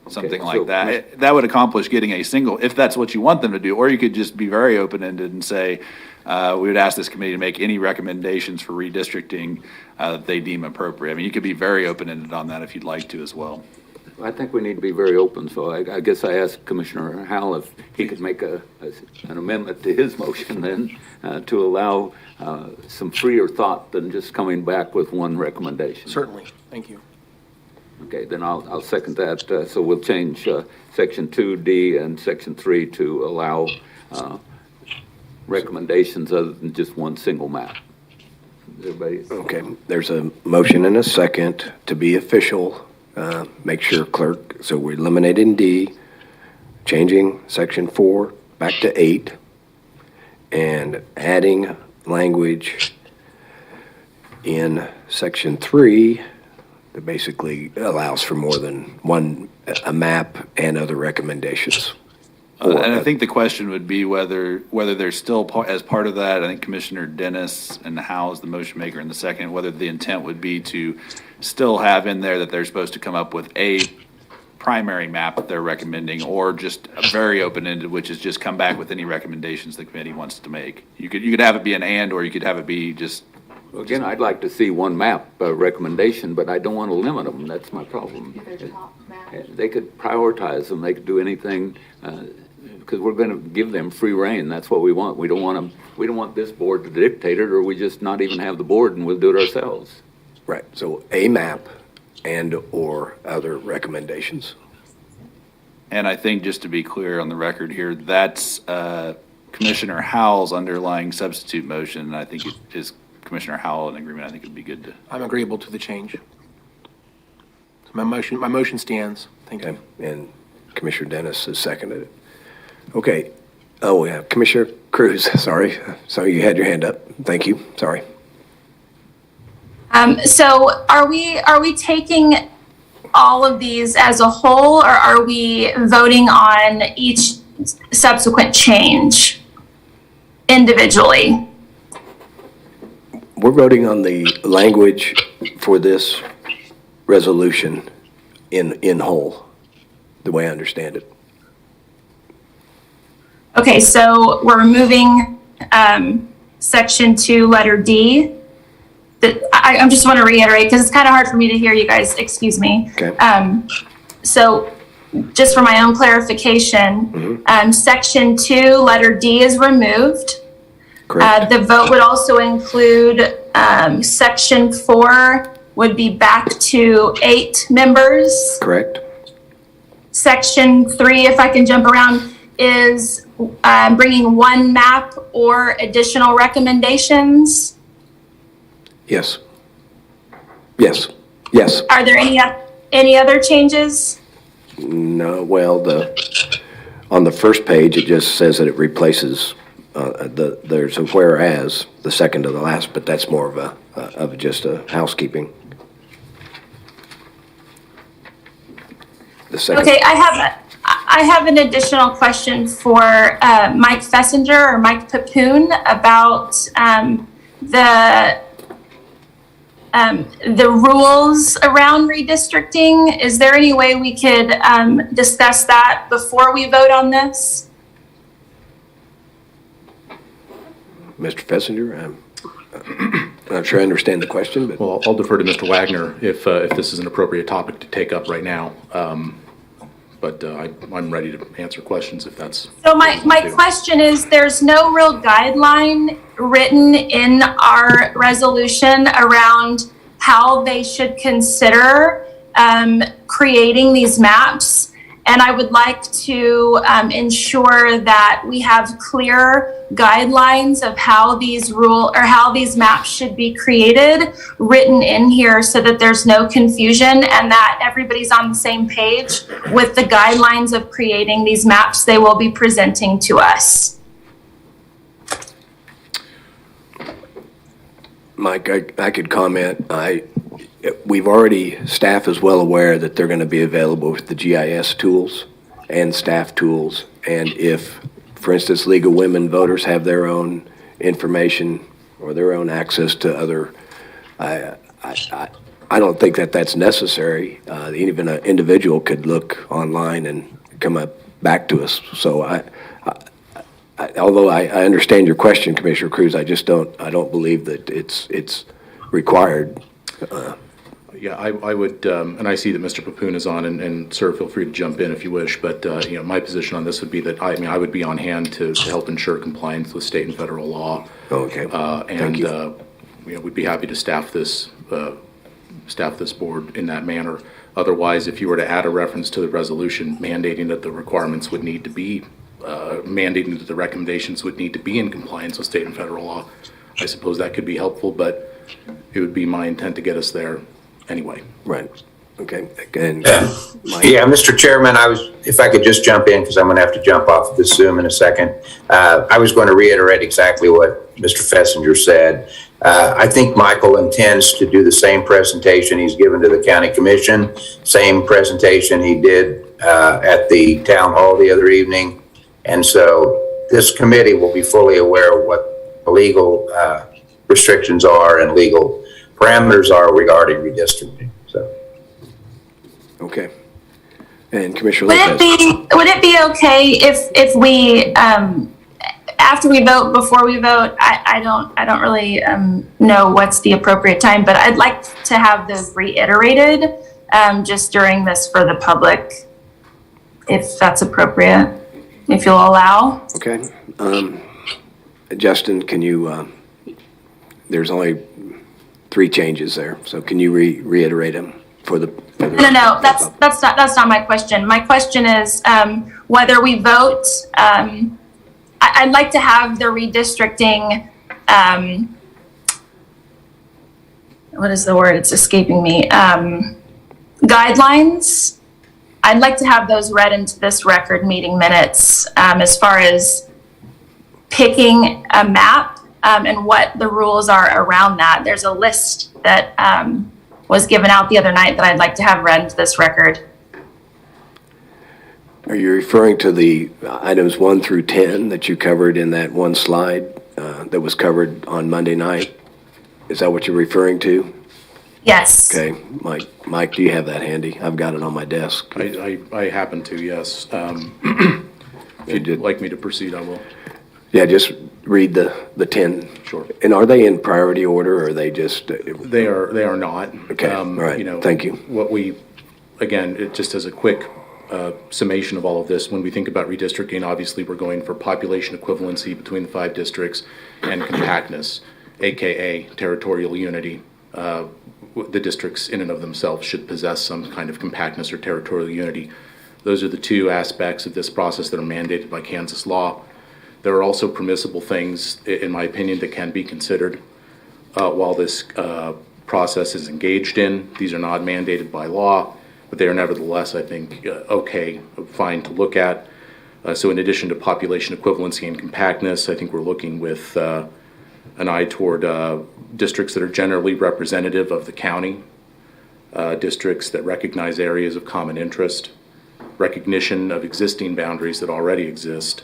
S4: Something
S5: so
S4: like that. That would accomplish getting a single, if that's what you want them to do. Or you could just be very open-ended and say, we would ask this committee to make any recommendations for redistricting that they deem appropriate. I mean, you could be very open-ended on that if you'd like to as well.
S5: I think we need to be very open, so I guess I asked Commissioner Howell if he could make an amendment to his motion then to allow some freer thought than just coming back with one recommendation.
S6: Certainly, thank you.
S5: Okay, then I'll second that. So we'll change section 2D and section 3 to allow recommendations other than just one single map. Everybody?
S1: Okay, there's a motion and a second to be official. Make sure clerk, so we're eliminating D, changing section 4 back to 8, and adding language in section 3 that basically allows for more than one, a map and other recommendations.
S4: And I think the question would be whether there's still, as part of that, I think Commissioner Dennis and Howell is the motion maker in the second, whether the intent would be to still have in there that they're supposed to come up with a primary map that they're recommending, or just a very open-ended, which is just come back with any recommendations the committee wants to make. You could have it be an and, or you could have it be just.
S5: Well, again, I'd like to see one map recommendation, but I don't want to limit them. That's my problem. They could prioritize them. They could do anything. Because we're going to give them free reign. That's what we want. We don't want this board to dictate it, or we just not even have the board and we'll do it ourselves.
S1: Right, so a map and or other recommendations.
S4: And I think, just to be clear on the record here, that's Commissioner Howell's underlying substitute motion, and I think it is Commissioner Howell in agreement. I think it'd be good to.
S6: I'm agreeable to the change. So my motion stands. Thank you.
S1: Okay, and Commissioner Dennis has seconded it. Okay. Oh, yeah, Commissioner Cruz, sorry. Sorry, you had your hand up. Thank you, sorry.
S3: So are we taking all of these as a whole, or are we voting on each subsequent change individually?
S1: We're voting on the language for this resolution in whole, the way I understand it.
S3: Okay, so we're removing section 2, letter D. I just want to reiterate, because it's kind of hard for me to hear you guys, excuse me.
S1: Okay.
S3: So just for my own clarification, section 2, letter D is removed.
S1: Correct.
S3: The vote would also include section 4 would be back to 8 members.
S1: Correct.
S3: Section 3, if I can jump around, is bringing one map or additional recommendations.
S1: Yes. Yes. Yes.
S3: Are there any other changes?
S1: No, well, on the first page, it just says that it replaces, there's a whereas, the second to the last, but that's more of just a housekeeping. The second.
S3: Okay, I have an additional question for Mike Fessinger or Mike Papoon about the rules around redistricting. Is there any way we could discuss that before we vote on this?
S1: Mr. Fessinger, I'm not sure I understand the question, but
S9: Well, I'll defer to Mr. Wagner if this is an appropriate topic to take up right now. But I'm ready to answer questions if that's.
S3: So my question is, there's no real guideline written in our resolution around how they should consider creating these maps. And I would like to ensure that we have clear guidelines of how these maps should be created, written in here so that there's no confusion and that everybody's on the same page with the guidelines of creating these maps they will be presenting to us.
S1: Mike, I could comment. We've already, staff is well aware that they're going to be available with the GIS tools and staff tools. And if, for instance, League of Women voters have their own information or their own access to other, I don't think that that's necessary. Even an individual could look online and come back to us. So although I understand your question, Commissioner Cruz, I don't believe that it's required.
S9: Yeah, I would, and I see that Mr. Papoon is on, and sir, feel free to jump in if you wish, but, my position on this would be that, I would be on hand to help ensure compliance with state and federal law.
S1: Okay. Thank you.
S9: We'd be happy to staff this board in that manner. Otherwise, if you were to add a reference to the resolution mandating that the requirements would need to be, mandating that the recommendations would need to be in compliance with state and federal law, I suppose that could be helpful, but it would be my intent to get us there anyway.
S1: Right. Okay. Again,
S10: Yeah, Mr. Chairman, if I could just jump in, because I'm going to have to jump off of this Zoom in a second. I was going to reiterate exactly what Mr. Fessinger said. I think Michael intends to do the same presentation he's given to the county commission, same presentation he did at the town hall the other evening. And so this committee will be fully aware of what the legal restrictions are and legal parameters are regarding redistricting. So,
S1: okay. And Commissioner
S3: Would
S1: Lopez.
S3: would it be okay if we after we vote, before we vote? I don't really know what's the appropriate time, but I'd like to have those reiterated just during this for the public, if that's appropriate, if you'll allow.
S1: Okay. Justin, can you, there's only 3 changes there, so can you reiterate them for the?
S3: No, that's not my question. My question is whether we vote. I'd like to have the redistricting. What is the word? It's escaping me. Guidelines. I'd like to have those read into this record meeting minutes as far as picking a map and what the rules are around that. There's a list that was given out the other night that I'd like to have read into this record.
S1: Are you referring to the items 1 through 10 that you covered in that one slide that was covered on Monday night? Is that what you're referring to?
S3: Yes.
S1: Okay, Mike, do you have that handy? I've got it on my desk.
S9: I happen to, yes. If you'd like me to proceed, I will.
S1: Yeah, just read the 10.
S9: Sure.
S1: And are they in priority order, or are they just?
S9: They are not.
S1: Okay, all right, thank you.
S9: It just as a quick summation of all of this, when we think about redistricting, obviously we're going for population equivalency between the 5 districts and compactness, AKA territorial unity. The districts in and of themselves should possess some kind of compactness or territorial unity. Those are the 2 aspects of this process that are mandated by Kansas law. There are also permissible things, in my opinion, that can be considered while this process is engaged in. These are not mandated by law, but they are nevertheless, I think, fine to look at. So in addition to population equivalency and compactness, I think we're looking with an eye toward districts that are generally representative of the county, districts that recognize areas of common interest, recognition of existing boundaries that already exist.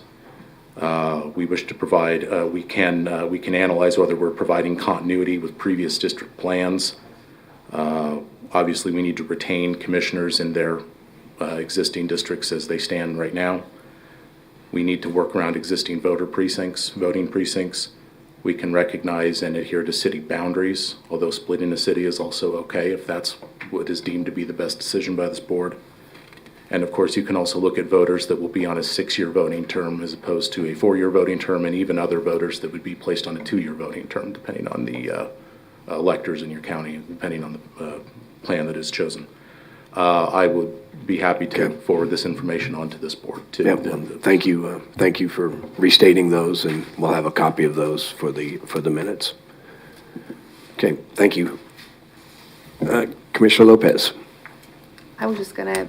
S9: We wish to provide, we can analyze whether we're providing continuity with previous district plans. Obviously, we need to retain commissioners in their existing districts as they stand right now. We need to work around existing voting precincts. We can recognize and adhere to city boundaries, although splitting the city is also okay if that's what is deemed to be the best decision by this board. And of course, you can also look at voters that will be on a 6-year voting term as opposed to a 4-year voting term, and even other voters that would be placed on a 2-year voting term, depending on the electors in your county, depending on the plan that is chosen. I would be happy to forward this information on to this board too.
S1: Yeah, well, thank you. Thank you for restating those, and we'll have a copy of those for the minutes. Okay, thank you. Commissioner Lopez.
S8: I was just gonna,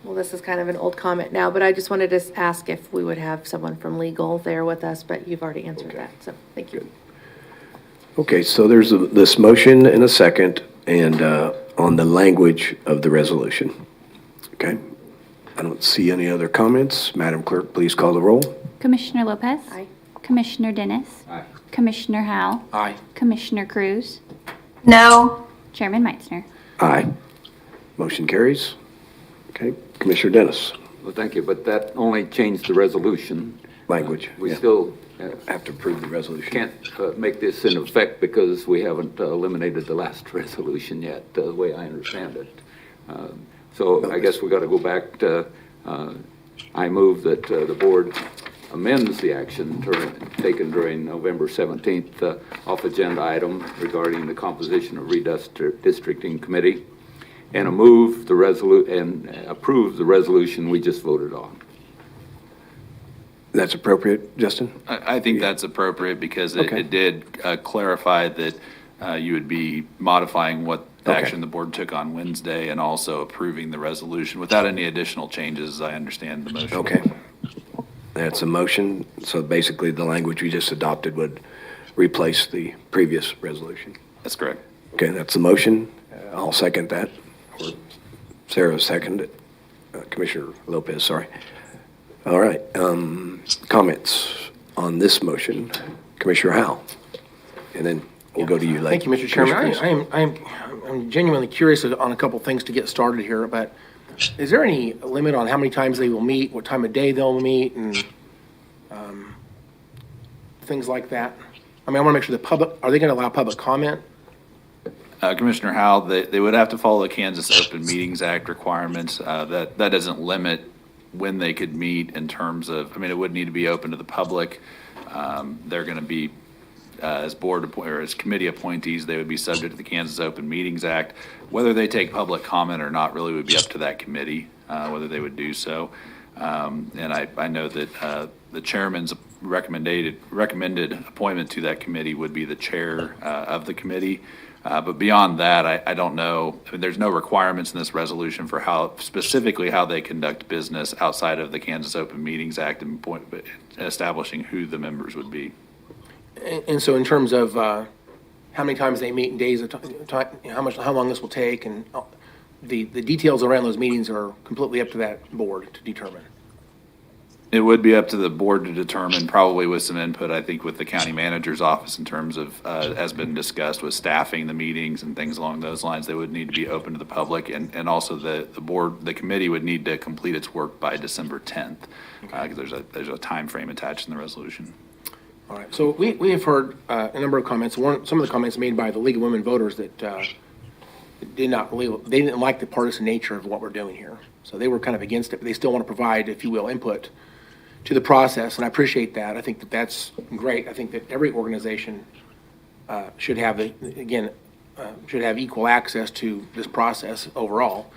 S8: well, this is kind of an old comment now, but I just wanted to ask if we would have someone from legal there with us, but you've already answered that, so thank you.
S1: Okay, so there's this motion and a second, and on the language of the resolution. Okay, I don't see any other comments. Madam Clerk, please call the roll.
S2: Commissioner Lopez?
S8: Aye.
S2: Commissioner Dennis?
S5: Aye.
S2: Commissioner Howell?
S6: Aye.
S2: Commissioner Cruz?
S3: No.
S2: Chairman Meitzner?
S1: Aye. Motion carries. Okay, Commissioner Dennis.
S5: Well, thank you, but that only changed the resolution.
S1: Language.
S5: We
S1: yeah.
S5: still
S1: Have to approve the resolution.
S5: can't make this in effect because we haven't eliminated the last resolution yet, the way I understand it. So I guess we got to go back to, I move that the board amends the action taken during November 17th off agenda item regarding the composition of redistricting committee, and approve the resolution we just voted on.
S1: That's appropriate, Justin?
S4: I think that's appropriate because
S1: Okay.
S4: it did clarify that you would be modifying what
S1: Okay.
S4: action the board took on Wednesday and also approving the resolution without any additional changes, as I understand the motion.
S1: Okay. That's a motion, so basically the language we just adopted would replace the previous resolution.
S4: That's correct.
S1: Okay, that's the motion. I'll second that. Or Sarah seconded it. Commissioner Lopez, sorry. All right, comments on this motion. Commissioner Howell, and then we'll go to you later.
S6: Thank you, Mr. Chairman. I'm genuinely curious on a couple things to get started here, but is there any limit on how many times they will meet, what time of day they'll meet, and things like that? I mean, I want to make sure are they going to allow public comment?
S4: Commissioner Howell, they would have to follow the Kansas Open Meetings Act requirements. That doesn't limit when they could meet in terms of, I mean, it would need to be open to the public. They're going to be, as board or as committee appointees, they would be subject to the Kansas Open Meetings Act. Whether they take public comment or not really would be up to that committee, whether they would do so. And I know that the chairman's recommended appointment to that committee would be the chair of the committee. But beyond that, I don't know. I mean, there's no requirements in this resolution for specifically how they conduct business outside of the Kansas Open Meetings Act and establishing who the members would be.
S6: And so in terms of how many times they meet in days of time, how long this will take, and the details around those meetings are completely up to that board to determine.
S4: It would be up to the board to determine, probably with some input, I think, with the county manager's office in terms of, has been discussed with staffing the meetings and things along those lines. They would need to be open to the public, and also the committee would need to complete its work by December 10th, because there's a time frame attached in the resolution.
S6: All right, so we have heard a number of comments. Some of the comments made by the League of Women Voters that they didn't like the partisan nature of what we're doing here. So they were kind of against it, but they still want to provide, if you will, input to the process, and I appreciate that. I think that that's great. I think that every organization should have equal access to this process overall.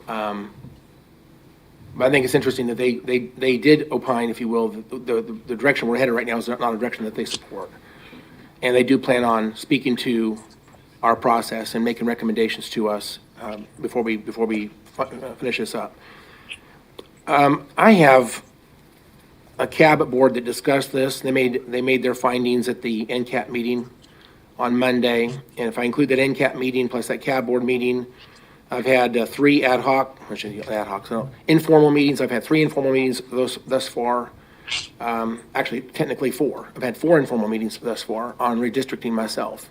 S6: But I think it's interesting that they did opine, if you will, the direction we're headed right now is not a direction that they support. And they do plan on speaking to our process and making recommendations to us before we finish this up. I have a CAB board that discussed this. They made their findings at the NCAP meeting on Monday. And if I include that NCAP meeting plus that CAB board meeting, I've had 3 informal meetings. I've had 3 informal meetings thus far. Actually, technically 4. I've had 4 informal meetings thus far on redistricting myself.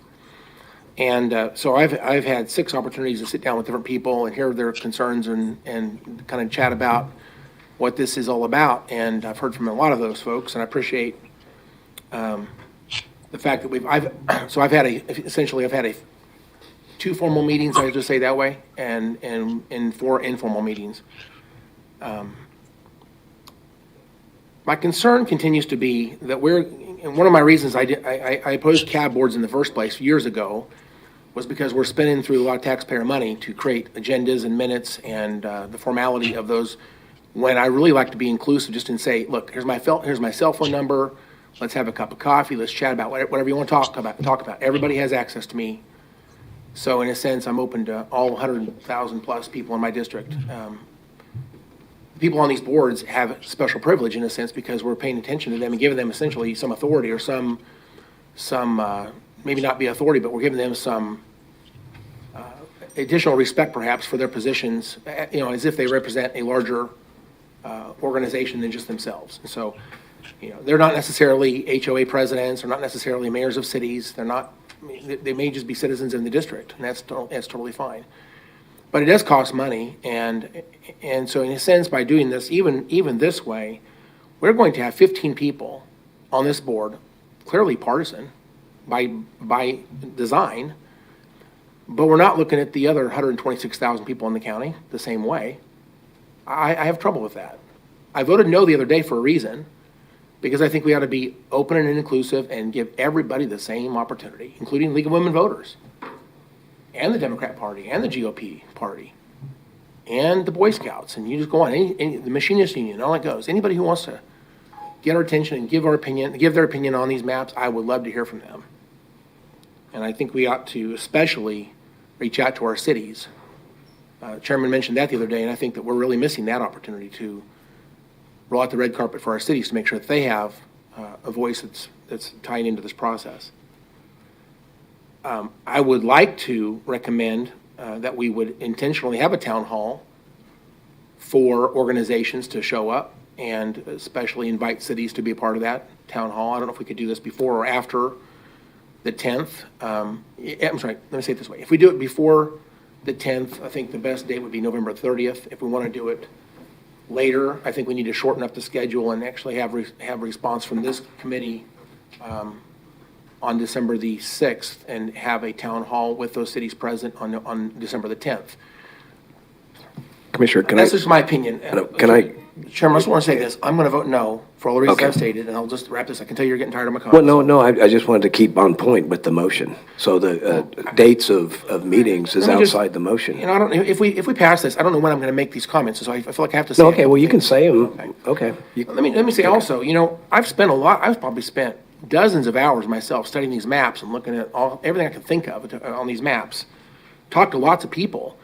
S6: And so I've had 6 opportunities to sit down with different people and hear their concerns and kind of chat about what this is all about. And I've heard from a lot of those folks, and I appreciate the fact that I've had two formal meetings, I just say that way, and 4 informal meetings. My concern continues to be that and one of my reasons I opposed cab boards in the first place years ago was because we're spending through a lot of taxpayer money to create agendas and minutes and the formality of those, when I really like to be inclusive just and say, look, here's my cell phone number, let's have a cup of coffee, let's chat about whatever you want to talk about. Everybody has access to me. So in a sense, I'm open to all 100,000 plus people in my district. People on these boards have special privilege in a sense because we're paying attention to them and giving them essentially some authority or some maybe not be authority, but we're giving them some additional respect perhaps for their positions, as if they represent a larger organization than just themselves. And so, they're not necessarily HOA presidents, they're not necessarily mayors of cities, they may just be citizens in the district, and that's totally fine. But it does cost money, and so in a sense, by doing this, even this way, we're going to have 15 people on this board, clearly partisan by design, but we're not looking at the other 126,000 people in the county the same way. I have trouble with that. I voted no the other day for a reason, because I think we ought to be open and inclusive and give everybody the same opportunity, including League of Women Voters, and the Democrat Party, and the GOP Party, and the Boy Scouts, and you just go on, the Machinist Union, all that goes. Anybody who wants to get our attention and give their opinion on these maps, I would love to hear from them. And I think we ought to especially reach out to our cities. Chairman mentioned that the other day, and I think that we're really missing that opportunity to roll out the red carpet for our cities to make sure that they have a voice that's tied into this process. I would like to recommend that we would intentionally have a town hall for organizations to show up and especially invite cities to be a part of that town hall. I don't know if we could do this before or after the 10th. I'm sorry, let me say it this way. If we do it before the 10th, I think the best date would be November 30th. If we want to do it later, I think we need to shorten up the schedule and actually have response from this committee on December the 6th and have a town hall with those cities present on December the 10th.
S1: Commissioner,
S6: That's just my opinion. Chairman, I just want to say this. I'm going to vote no for all the reasons I've stated, and I'll just wrap this. I can tell you're getting tired of my comments.
S1: Well, no, I just wanted to keep on point with the motion. So the dates of meetings is outside the motion.
S6: I don't know, if we pass this, I don't know when I'm going to make these comments, so I feel like I have to say.
S1: Okay, well, you can say them. Okay.
S6: Let me say also, I've probably spent dozens of hours myself studying these maps and looking at everything I can think of on these maps. Talked to lots of people.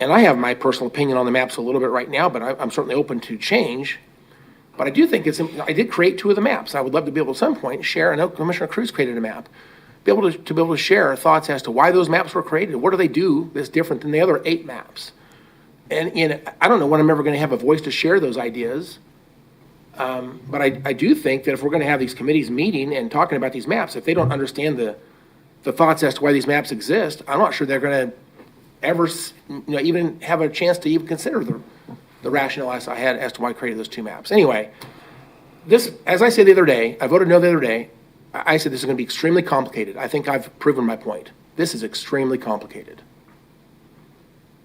S6: And I have my personal opinion on the maps a little bit right now, but I'm certainly open to change. But I do think I did create 2 of the maps. I would love to be able at some point share, I know Commissioner Cruz created a map, be able to share thoughts as to why those maps were created. What do they do that's different than the other 8 maps? And I don't know when I'm ever going to have a voice to share those ideas. But I do think that if we're going to have these committees meeting and talking about these maps, if they don't understand the thoughts as to why these maps exist, I'm not sure they're going to ever even have a chance to even consider the rationale I had as to why I created those 2 maps. Anyway, this, as I said the other day, I voted no the other day. I said this is going to be extremely complicated. I think I've proven my point. This is extremely complicated.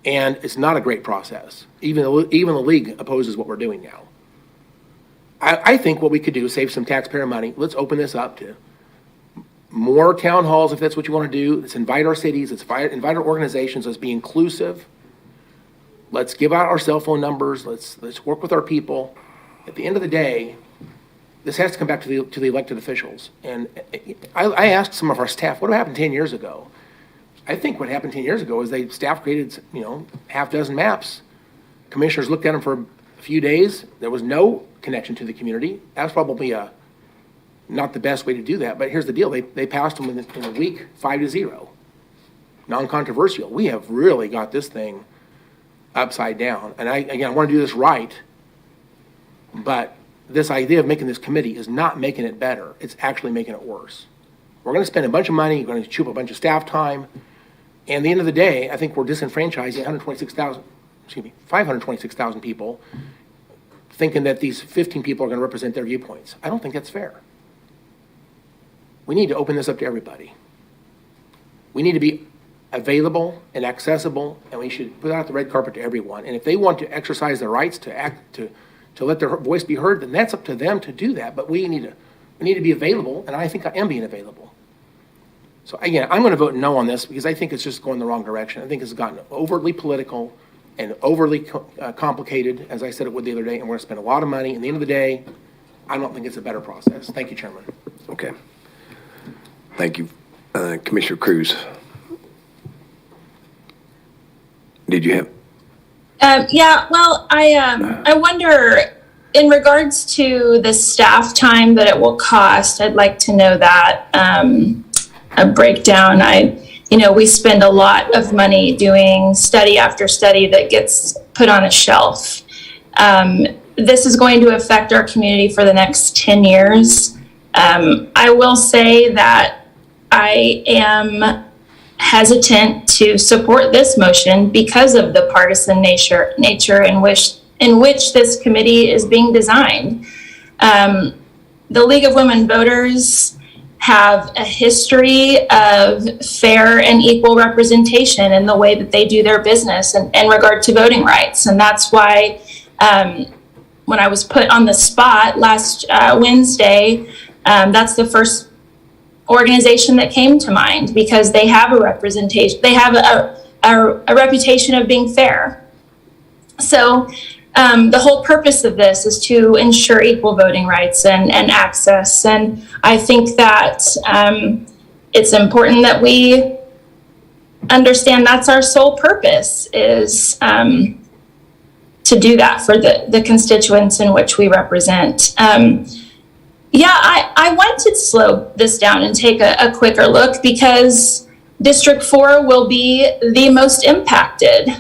S6: And it's not a great process. Even the league opposes what we're doing now. I think what we could do is save some taxpayer money. Let's open this up to more town halls, if that's what you want to do. Let's invite our cities, let's invite our organizations, let's be inclusive. Let's give out our cell phone numbers, let's work with our people. At the end of the day, this has to come back to the elected officials. And I asked some of our staff, what happened 10 years ago? I think what happened 10 years ago is staff created, half dozen maps. Commissioners looked at them for a few days. There was no connection to the community. That was probably not the best way to do that, but here's the deal. They passed them in a week, 5-0. Non-controversial. We have really got this thing upside down. And I want to do this right, but this idea of making this committee is not making it better. It's actually making it worse. We're going to spend a bunch of money, we're going to chew up a bunch of staff time, and at the end of the day, I think we're disenfranchising 526,000 people, thinking that these 15 people are going to represent their viewpoints. I don't think that's fair. we need to open this up to everybody. We need to be available and accessible, and we should put out the red carpet to everyone. And if they want to exercise their rights to let their voice be heard, then that's up to them to do that. But we need to be available, and I think I am being available. So again, I'm going to vote no on this because I think it's just going the wrong direction. I think it's gotten overly political and overly complicated, as I said it would the other day, and we're going to spend a lot of money. At the end of the day, I don't think it's a better process. Thank you, Chairman.
S1: Okay. Thank you. Commissioner Cruz. Did you have?
S3: Yeah, well, I wonder, in regards to the staff time that it will cost, I'd like to know that, a breakdown. We spend a lot of money doing study after study that gets put on a shelf. This is going to affect our community for the next 10 years. I will say that I am hesitant to support this motion because of the partisan nature in which this committee is being designed. The League of Women Voters have a history of fair and equal representation in the way that they do their business in regard to voting rights. And that's why when I was put on the spot last Wednesday, that's the first organization that came to mind, because they have a representation, they have a reputation of being fair. So the whole purpose of this is to ensure equal voting rights and access. And I think that it's important that we understand that's our sole purpose, is to do that for the constituents in which we represent. I want to slow this down and take a quicker look, because District 4 will be the most impacted.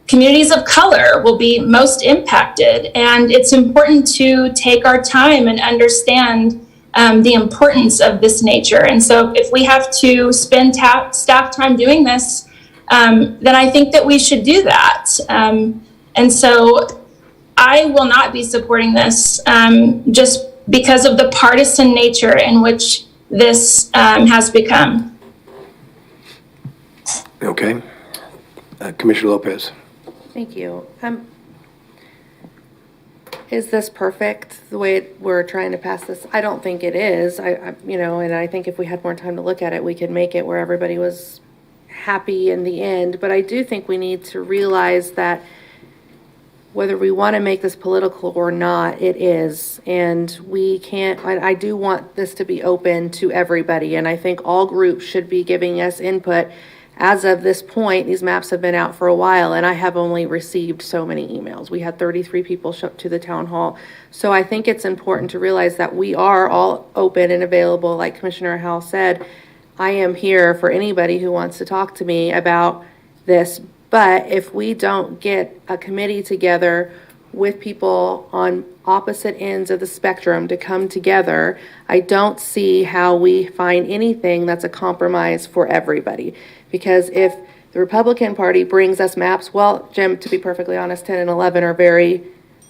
S3: Communities of color will be most impacted, and it's important to take our time and understand the importance of this nature. And so if we have to spend staff time doing this, then I think that we should do that. And so I will not be supporting this just because of the partisan nature in which this has become.
S1: Okay. Commissioner Lopez.
S8: Thank you. Is this perfect, the way we're trying to pass this? I don't think it is. And I think if we had more time to look at it, we could make it where everybody was happy in the end. But I do think we need to realize that whether we want to make this political or not, it is. And we can't, I do want this to be open to everybody. And I think all groups should be giving us input. As of this point, these maps have been out for a while, and I have only received so many emails. We had 33 people show up to the town hall. So I think it's important to realize that we are all open and available. Like Commissioner Howell said, I am here for anybody who wants to talk to me about this. But if we don't get a committee together with people on opposite ends of the spectrum to come together, I don't see how we find anything that's a compromise for everybody. Because if the Republican Party brings us maps, well, Jim, to be perfectly honest, 10 and 11 are very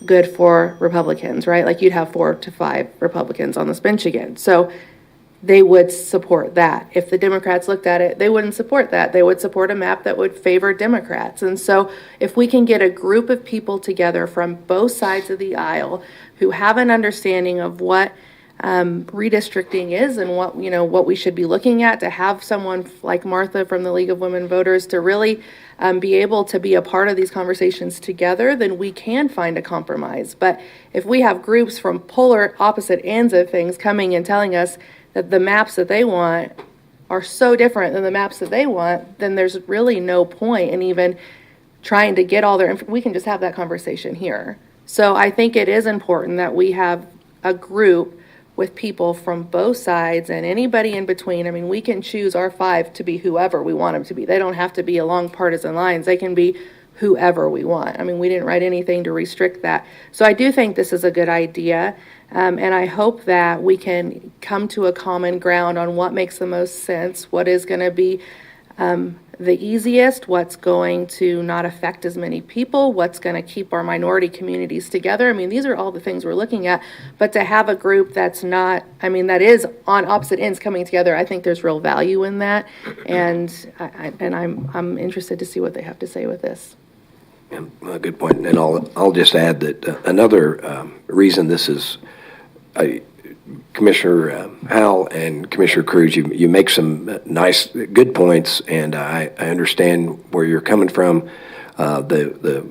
S8: good for Republicans, right? Like you'd have 4 to 5 Republicans on this bench again. So they would support that. If the Democrats looked at it, they wouldn't support that. They would support a map that would favor Democrats. And so if we can get a group of people together from both sides of the aisle who have an understanding of what redistricting is and what we should be looking at, to have someone like Martha from the League of Women Voters to really be able to be a part of these conversations together, then we can find a compromise. But if we have groups from polar opposite ends of things coming and telling us that the maps that they want are so different than the maps that they want, then there's really no point in even trying to get all their info. We can just have that conversation here. So I think it is important that we have a group with people from both sides and anybody in between. I mean, we can choose our 5 to be whoever we want them to be. They don't have to be along partisan lines. They can be whoever we want. I mean, we didn't write anything to restrict that. So I do think this is a good idea. And I hope that we can come to a common ground on what makes the most sense, what is going to be the easiest, what's going to not affect as many people, what's going to keep our minority communities together. I mean, these are all the things we're looking at. But to have a group that's not, I mean, that is on opposite ends coming together, I think there's real value in that. And I'm interested to see what they have to say with this.
S1: Yeah, well, good point. And I'll just add that another reason this is, Commissioner Howell and Commissioner Cruz, you make some nice, good points, and I understand where you're coming from. The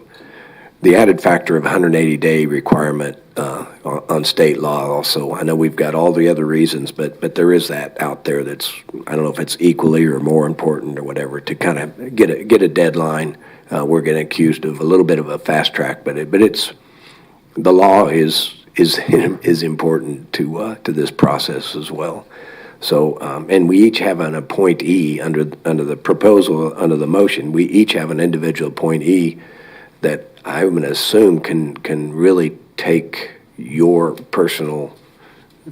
S1: added factor of 180-day requirement on state law also. I know we've got all the other reasons, but there is that out there that's, I don't know if it's equally or more important or whatever, to kind of get a deadline. We're getting accused of a little bit of a fast track, but it's, the law is important to this process as well. So, and we each have an appointee under the proposal, under the motion. We each have an individual appointee that I'm going to assume can really take your personal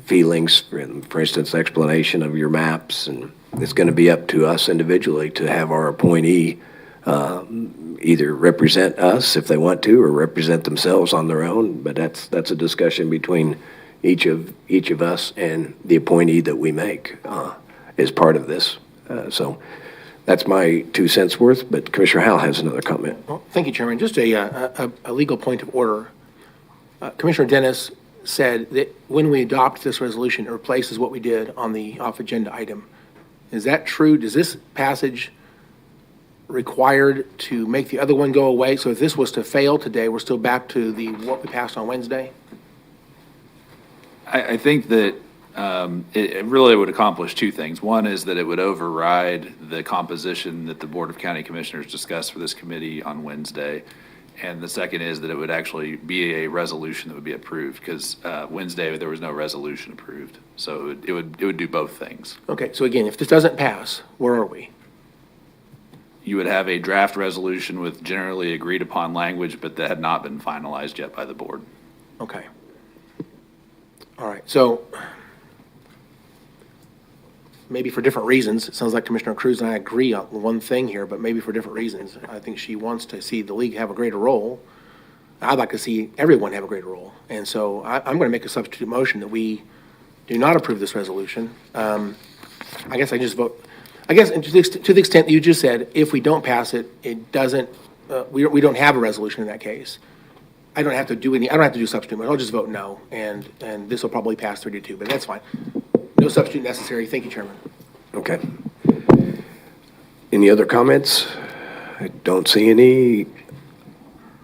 S1: feelings, for instance, explanation of your maps, and it's going to be up to us individually to have our appointee either represent us if they want to, or represent themselves on their own. But that's a discussion between each of us and the appointee that we make as part of this. So that's my 2 cents worth. But Commissioner Howell has another comment.
S6: Well, thank you, Chairman. Just a legal point of order. Commissioner Dennis said that when we adopt this resolution, it replaces what we did on the off-agenda item. Is that true? Does this passage required to make the other one go away? So if this was to fail today, we're still back to what we passed on Wednesday?
S4: I think that it really would accomplish two things. One is that it would override the composition that the Board of County Commissioners discussed for this committee on Wednesday. And the second is that it would actually be a resolution that would be approved, because Wednesday there was no resolution approved. So it would do both things.
S6: Okay, so again, if this doesn't pass, where are we?
S4: You would have a draft resolution with generally agreed upon language, but that had not been finalized yet by the board.
S6: Okay. All right, so maybe for different reasons. It sounds like Commissioner Cruz and I agree on one thing here, but maybe for different reasons. I think she wants to see the league have a greater role. I'd like to see everyone have a greater role. And so I'm going to make a substitute motion that we do not approve this resolution. I guess I just vote. I guess to the extent that you just said, if we don't pass it, it doesn't, we don't have a resolution in that case. I don't have to do substitute motion. I'll just vote no, and this will probably pass 3-2, but that's fine. No substitute necessary. Thank you, Chairman.
S1: Okay. Any other comments? I don't see any.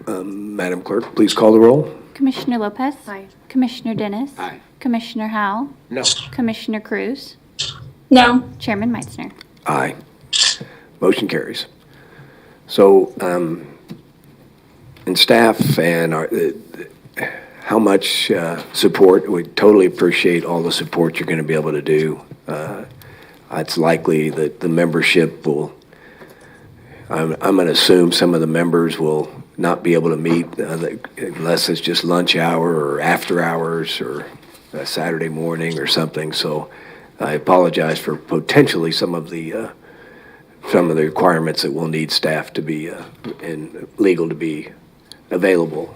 S1: Madam Clerk, please call the roll.
S2: Commissioner Lopez?
S8: Aye.
S2: Commissioner Dennis?
S5: Aye.
S2: Commissioner Howell?
S6: No.
S2: Commissioner Cruz?
S3: No.
S2: Chairman Meitzner?
S1: Aye. Motion carries. So, and staff and how much support, we totally appreciate all the support you're going to be able to do. It's likely that the membership will, I'm going to assume some of the members will not be able to meet unless it's just lunch hour or after hours or a Saturday morning or something. So I apologize for potentially some of the requirements that will need staff to be and legal to be available.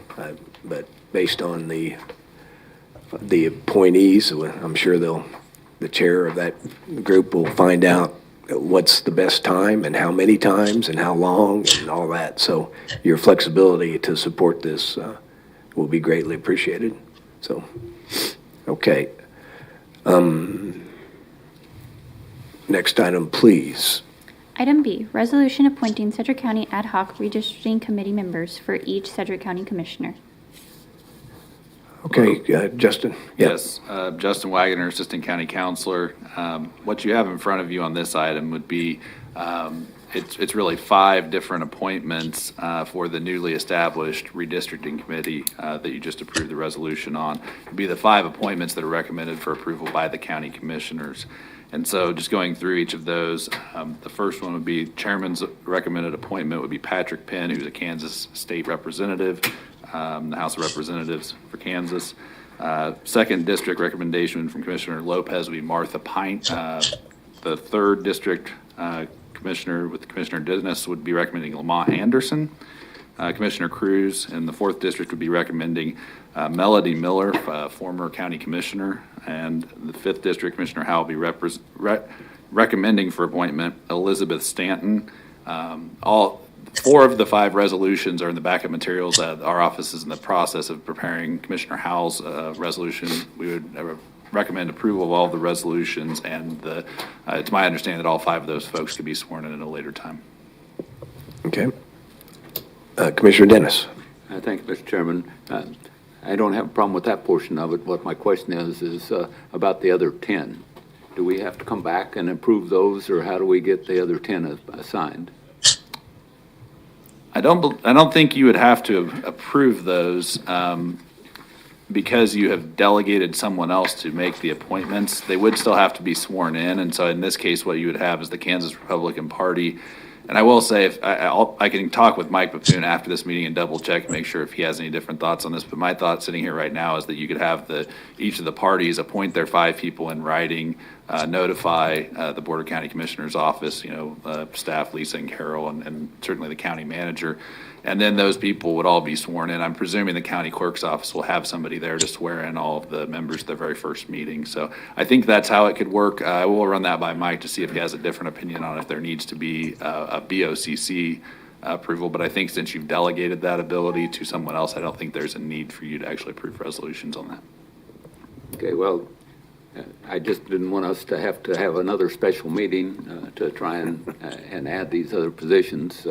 S1: But based on the appointees, I'm sure the chair of that group will find out what's the best time and how many times and how long and all that. So your flexibility to support this will be greatly appreciated. So, okay. Next item, please.
S2: Item B, resolution appointing Cedric County Ad Hoc Redistricting Committee members for each Cedric County Commissioner.
S1: Okay, Justin? Yeah.
S4: Yes, Justin Wagoner, Assistant County Counselor. What you have in front of you on this item would be, it's really 5 different appointments for the newly established Redistricting Committee that you just approved the resolution on. It'd be the 5 appointments that are recommended for approval by the county commissioners. And so just going through each of those, the first one would be chairman's recommended appointment would be Patrick Penn, who's a Kansas state representative, the House of Representatives for Kansas. Second district recommendation from Commissioner Lopez would be Martha Pint. The third district Commissioner with Commissioner Dennis would be recommending Lamont Anderson. Commissioner Cruz in the 4th District would be recommending Melody Miller, former county commissioner. And the 5th District, Commissioner Howell will be recommending for appointment Elizabeth Stanton. All 4 of the 5 resolutions are in the backup materials. Our office is in the process of preparing Commissioner Howell's resolution. We would recommend approval of all of the resolutions, and it's my understanding that all 5 of those folks could be sworn in at a later time.
S1: Okay. Commissioner Dennis.
S5: Thank you, Mr. Chairman. I don't have a problem with that portion of it. What my question is about the other 10. Do we have to come back and approve those, or how do we get the other 10 assigned?
S4: I don't think you would have to approve those because you have delegated someone else to make the appointments. They would still have to be sworn in, and so in this case, what you would have is the Kansas Republican Party. And I will say, if I can talk with Mike Papoon after this meeting and double check and make sure if he has any different thoughts on this. But my thought sitting here right now is that you could have each of the parties appoint their 5 people in writing, notify the Board of County Commissioners office, staff, Lisa and Carol, and certainly the county manager. And then those people would all be sworn in. I'm presuming the county clerk's office will have somebody there to swear in all of the members at the very first meeting. So I think that's how it could work. I will run that by Mike to see if he has a different opinion on if there needs to be a BOCC approval. But I think since you've delegated that ability to someone else, I don't think there's a need for you to actually approve resolutions on that.
S5: Okay, well, I just didn't want us to have another special meeting to try and add these other positions.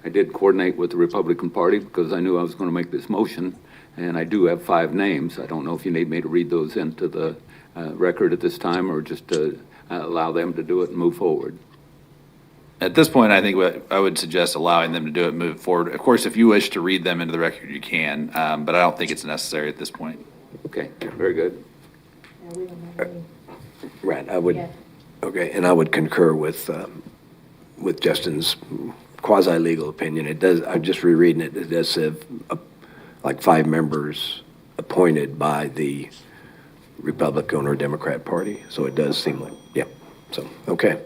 S5: I did coordinate with the Republican Party because I knew I was going to make this motion, and I do have 5 names. I don't know if you need me to read those into the record at this time or just to allow them to do it and move forward.
S4: At this point, I think I would suggest allowing them to do it and move forward. Of course, if you wish to read them into the record, you can, but I don't think it's necessary at this point.
S5: Okay, very good.
S1: Right, I would, okay, and I would concur with Justin's quasi-legal opinion. It does, I'm just rereading it, it does have like 5 members appointed by the Republican or Democrat Party, so it does seem like, yeah, so, okay.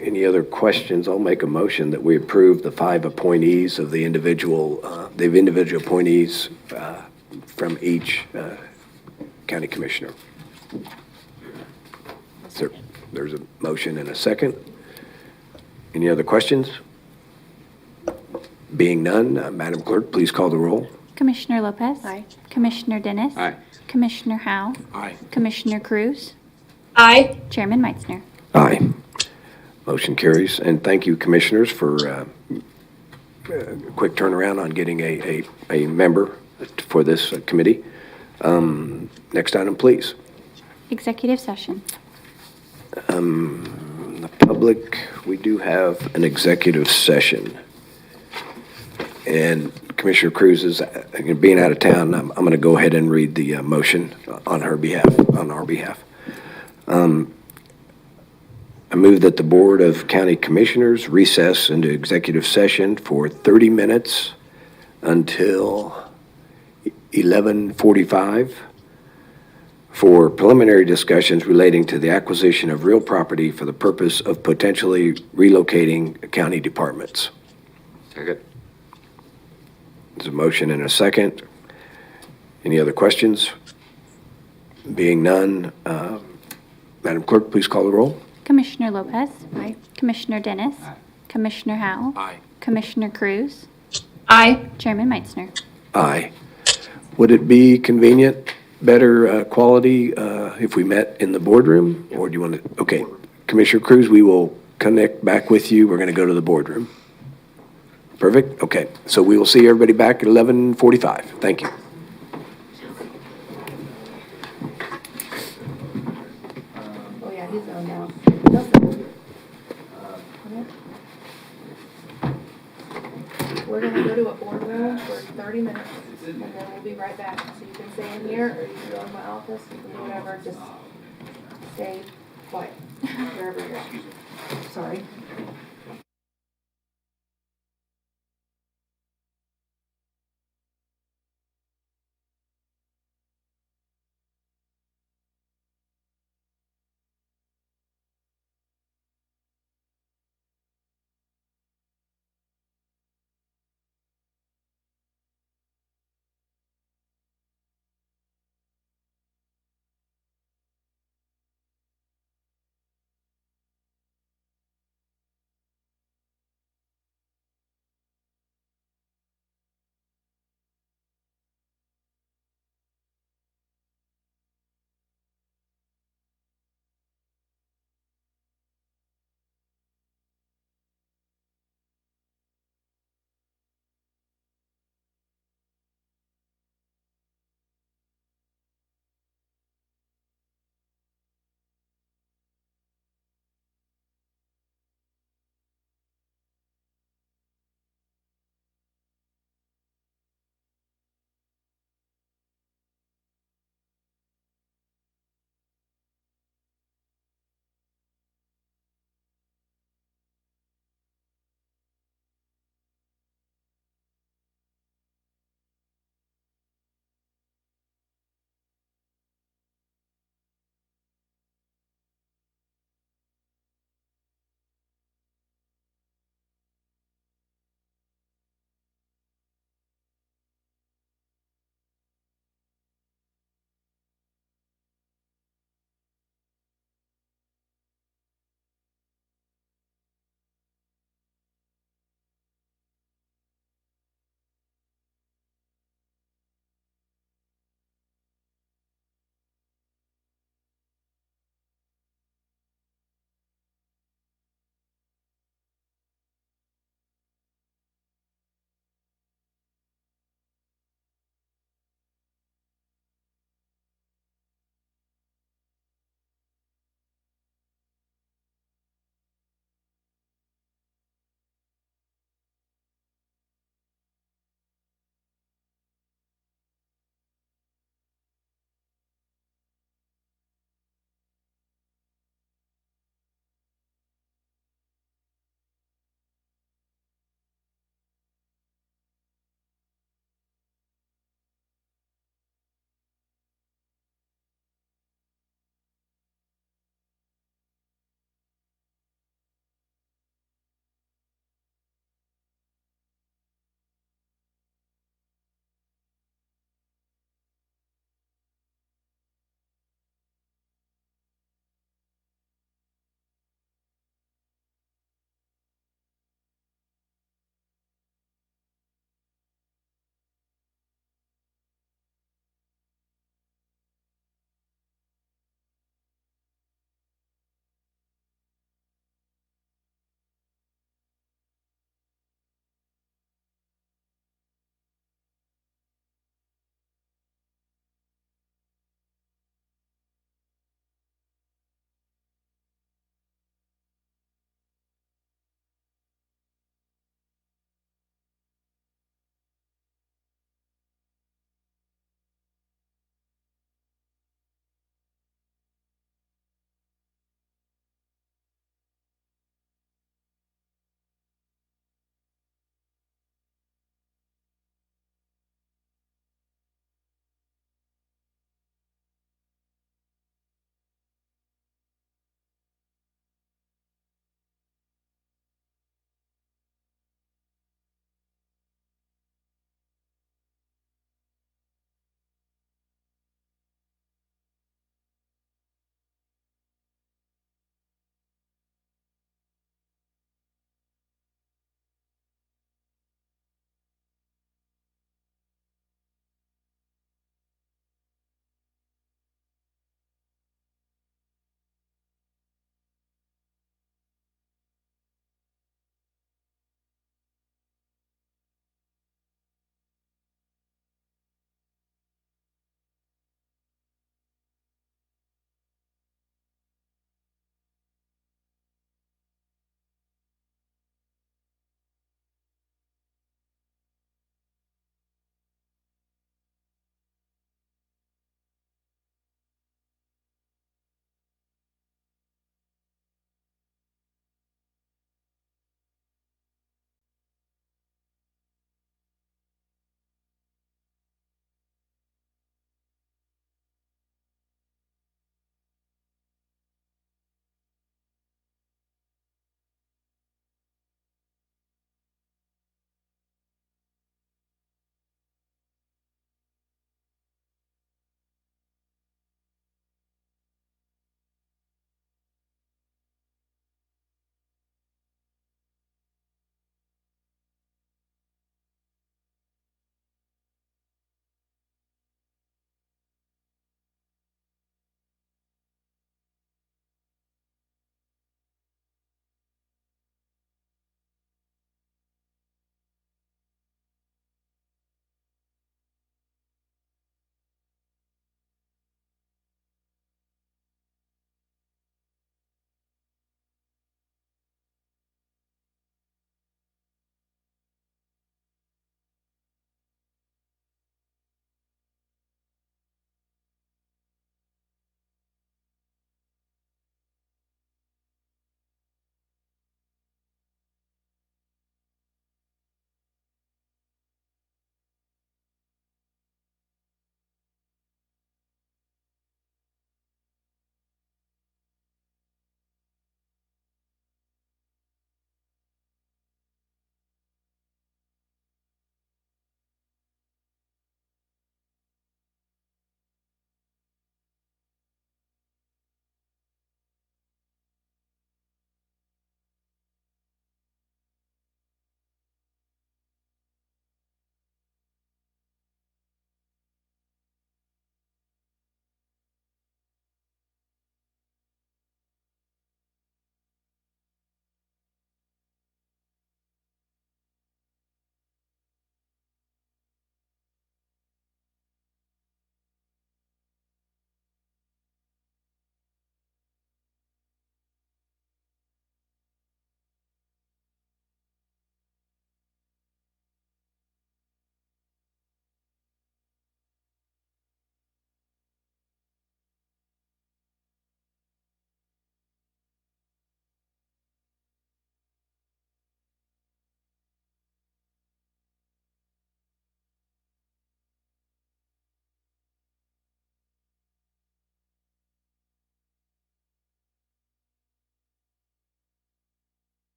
S1: Any other questions? I'll make a motion that we approve the 5 appointees of the individual appointees from each county commissioner. There's a motion and a second. Any other questions? Being none, Madam Clerk, please call the roll.
S2: Commissioner Lopez.
S8: Aye.
S2: Commissioner Dennis.
S5: Aye.
S2: Commissioner Howell.
S1: Aye.
S2: Commissioner Cruz.
S3: Aye.
S2: Chairman Meitzner.
S1: Aye. Motion carries. And thank you, commissioners, for a quick turnaround on getting a member for this committee. Next item, please.
S2: Executive session.
S1: The public, we do have an executive session. And Commissioner Cruz is being out of town. I'm going to go ahead and read the motion on her behalf, on our behalf. I move that the Board of County Commissioners recess into executive session for 30 minutes until 11:45 for preliminary discussions relating to the acquisition of real property for the purpose of potentially relocating county departments.
S5: Second.
S1: There's a motion and a second. Any other questions? Being none, Madam Clerk, please call the roll.
S2: Commissioner Lopez.
S8: Aye.
S2: Commissioner Dennis. Commissioner Howell.
S1: Aye.
S2: Commissioner Cruz.
S3: Aye.
S2: Chairman Meitzner.
S1: Aye. Would it be convenient, better quality if we met in the boardroom? Or do you want to, okay. Commissioner Cruz, we will connect back with you. We're going to go to the boardroom. Perfect? Okay. So we will see everybody back at 11:45. Thank you.
S8: Oh, yeah, he's on now. We're gonna go to a boardroom for 30 minutes, and then we'll be right back. So you can stay in here, or you can go in my office, you can do whatever, just stay quiet, wherever you're at. Sorry.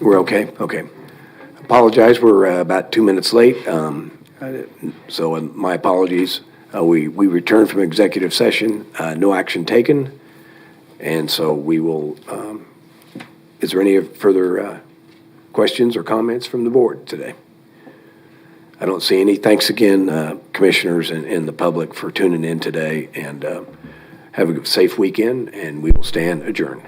S1: We're okay? Okay. Apologize, we're about 2 minutes late, so my apologies. We returned from executive session, no action taken, and so we will, is there any further questions or comments from the board today? I don't see any. Thanks again, commissioners and the public for tuning in today, and have a safe weekend, and we will stand adjourned.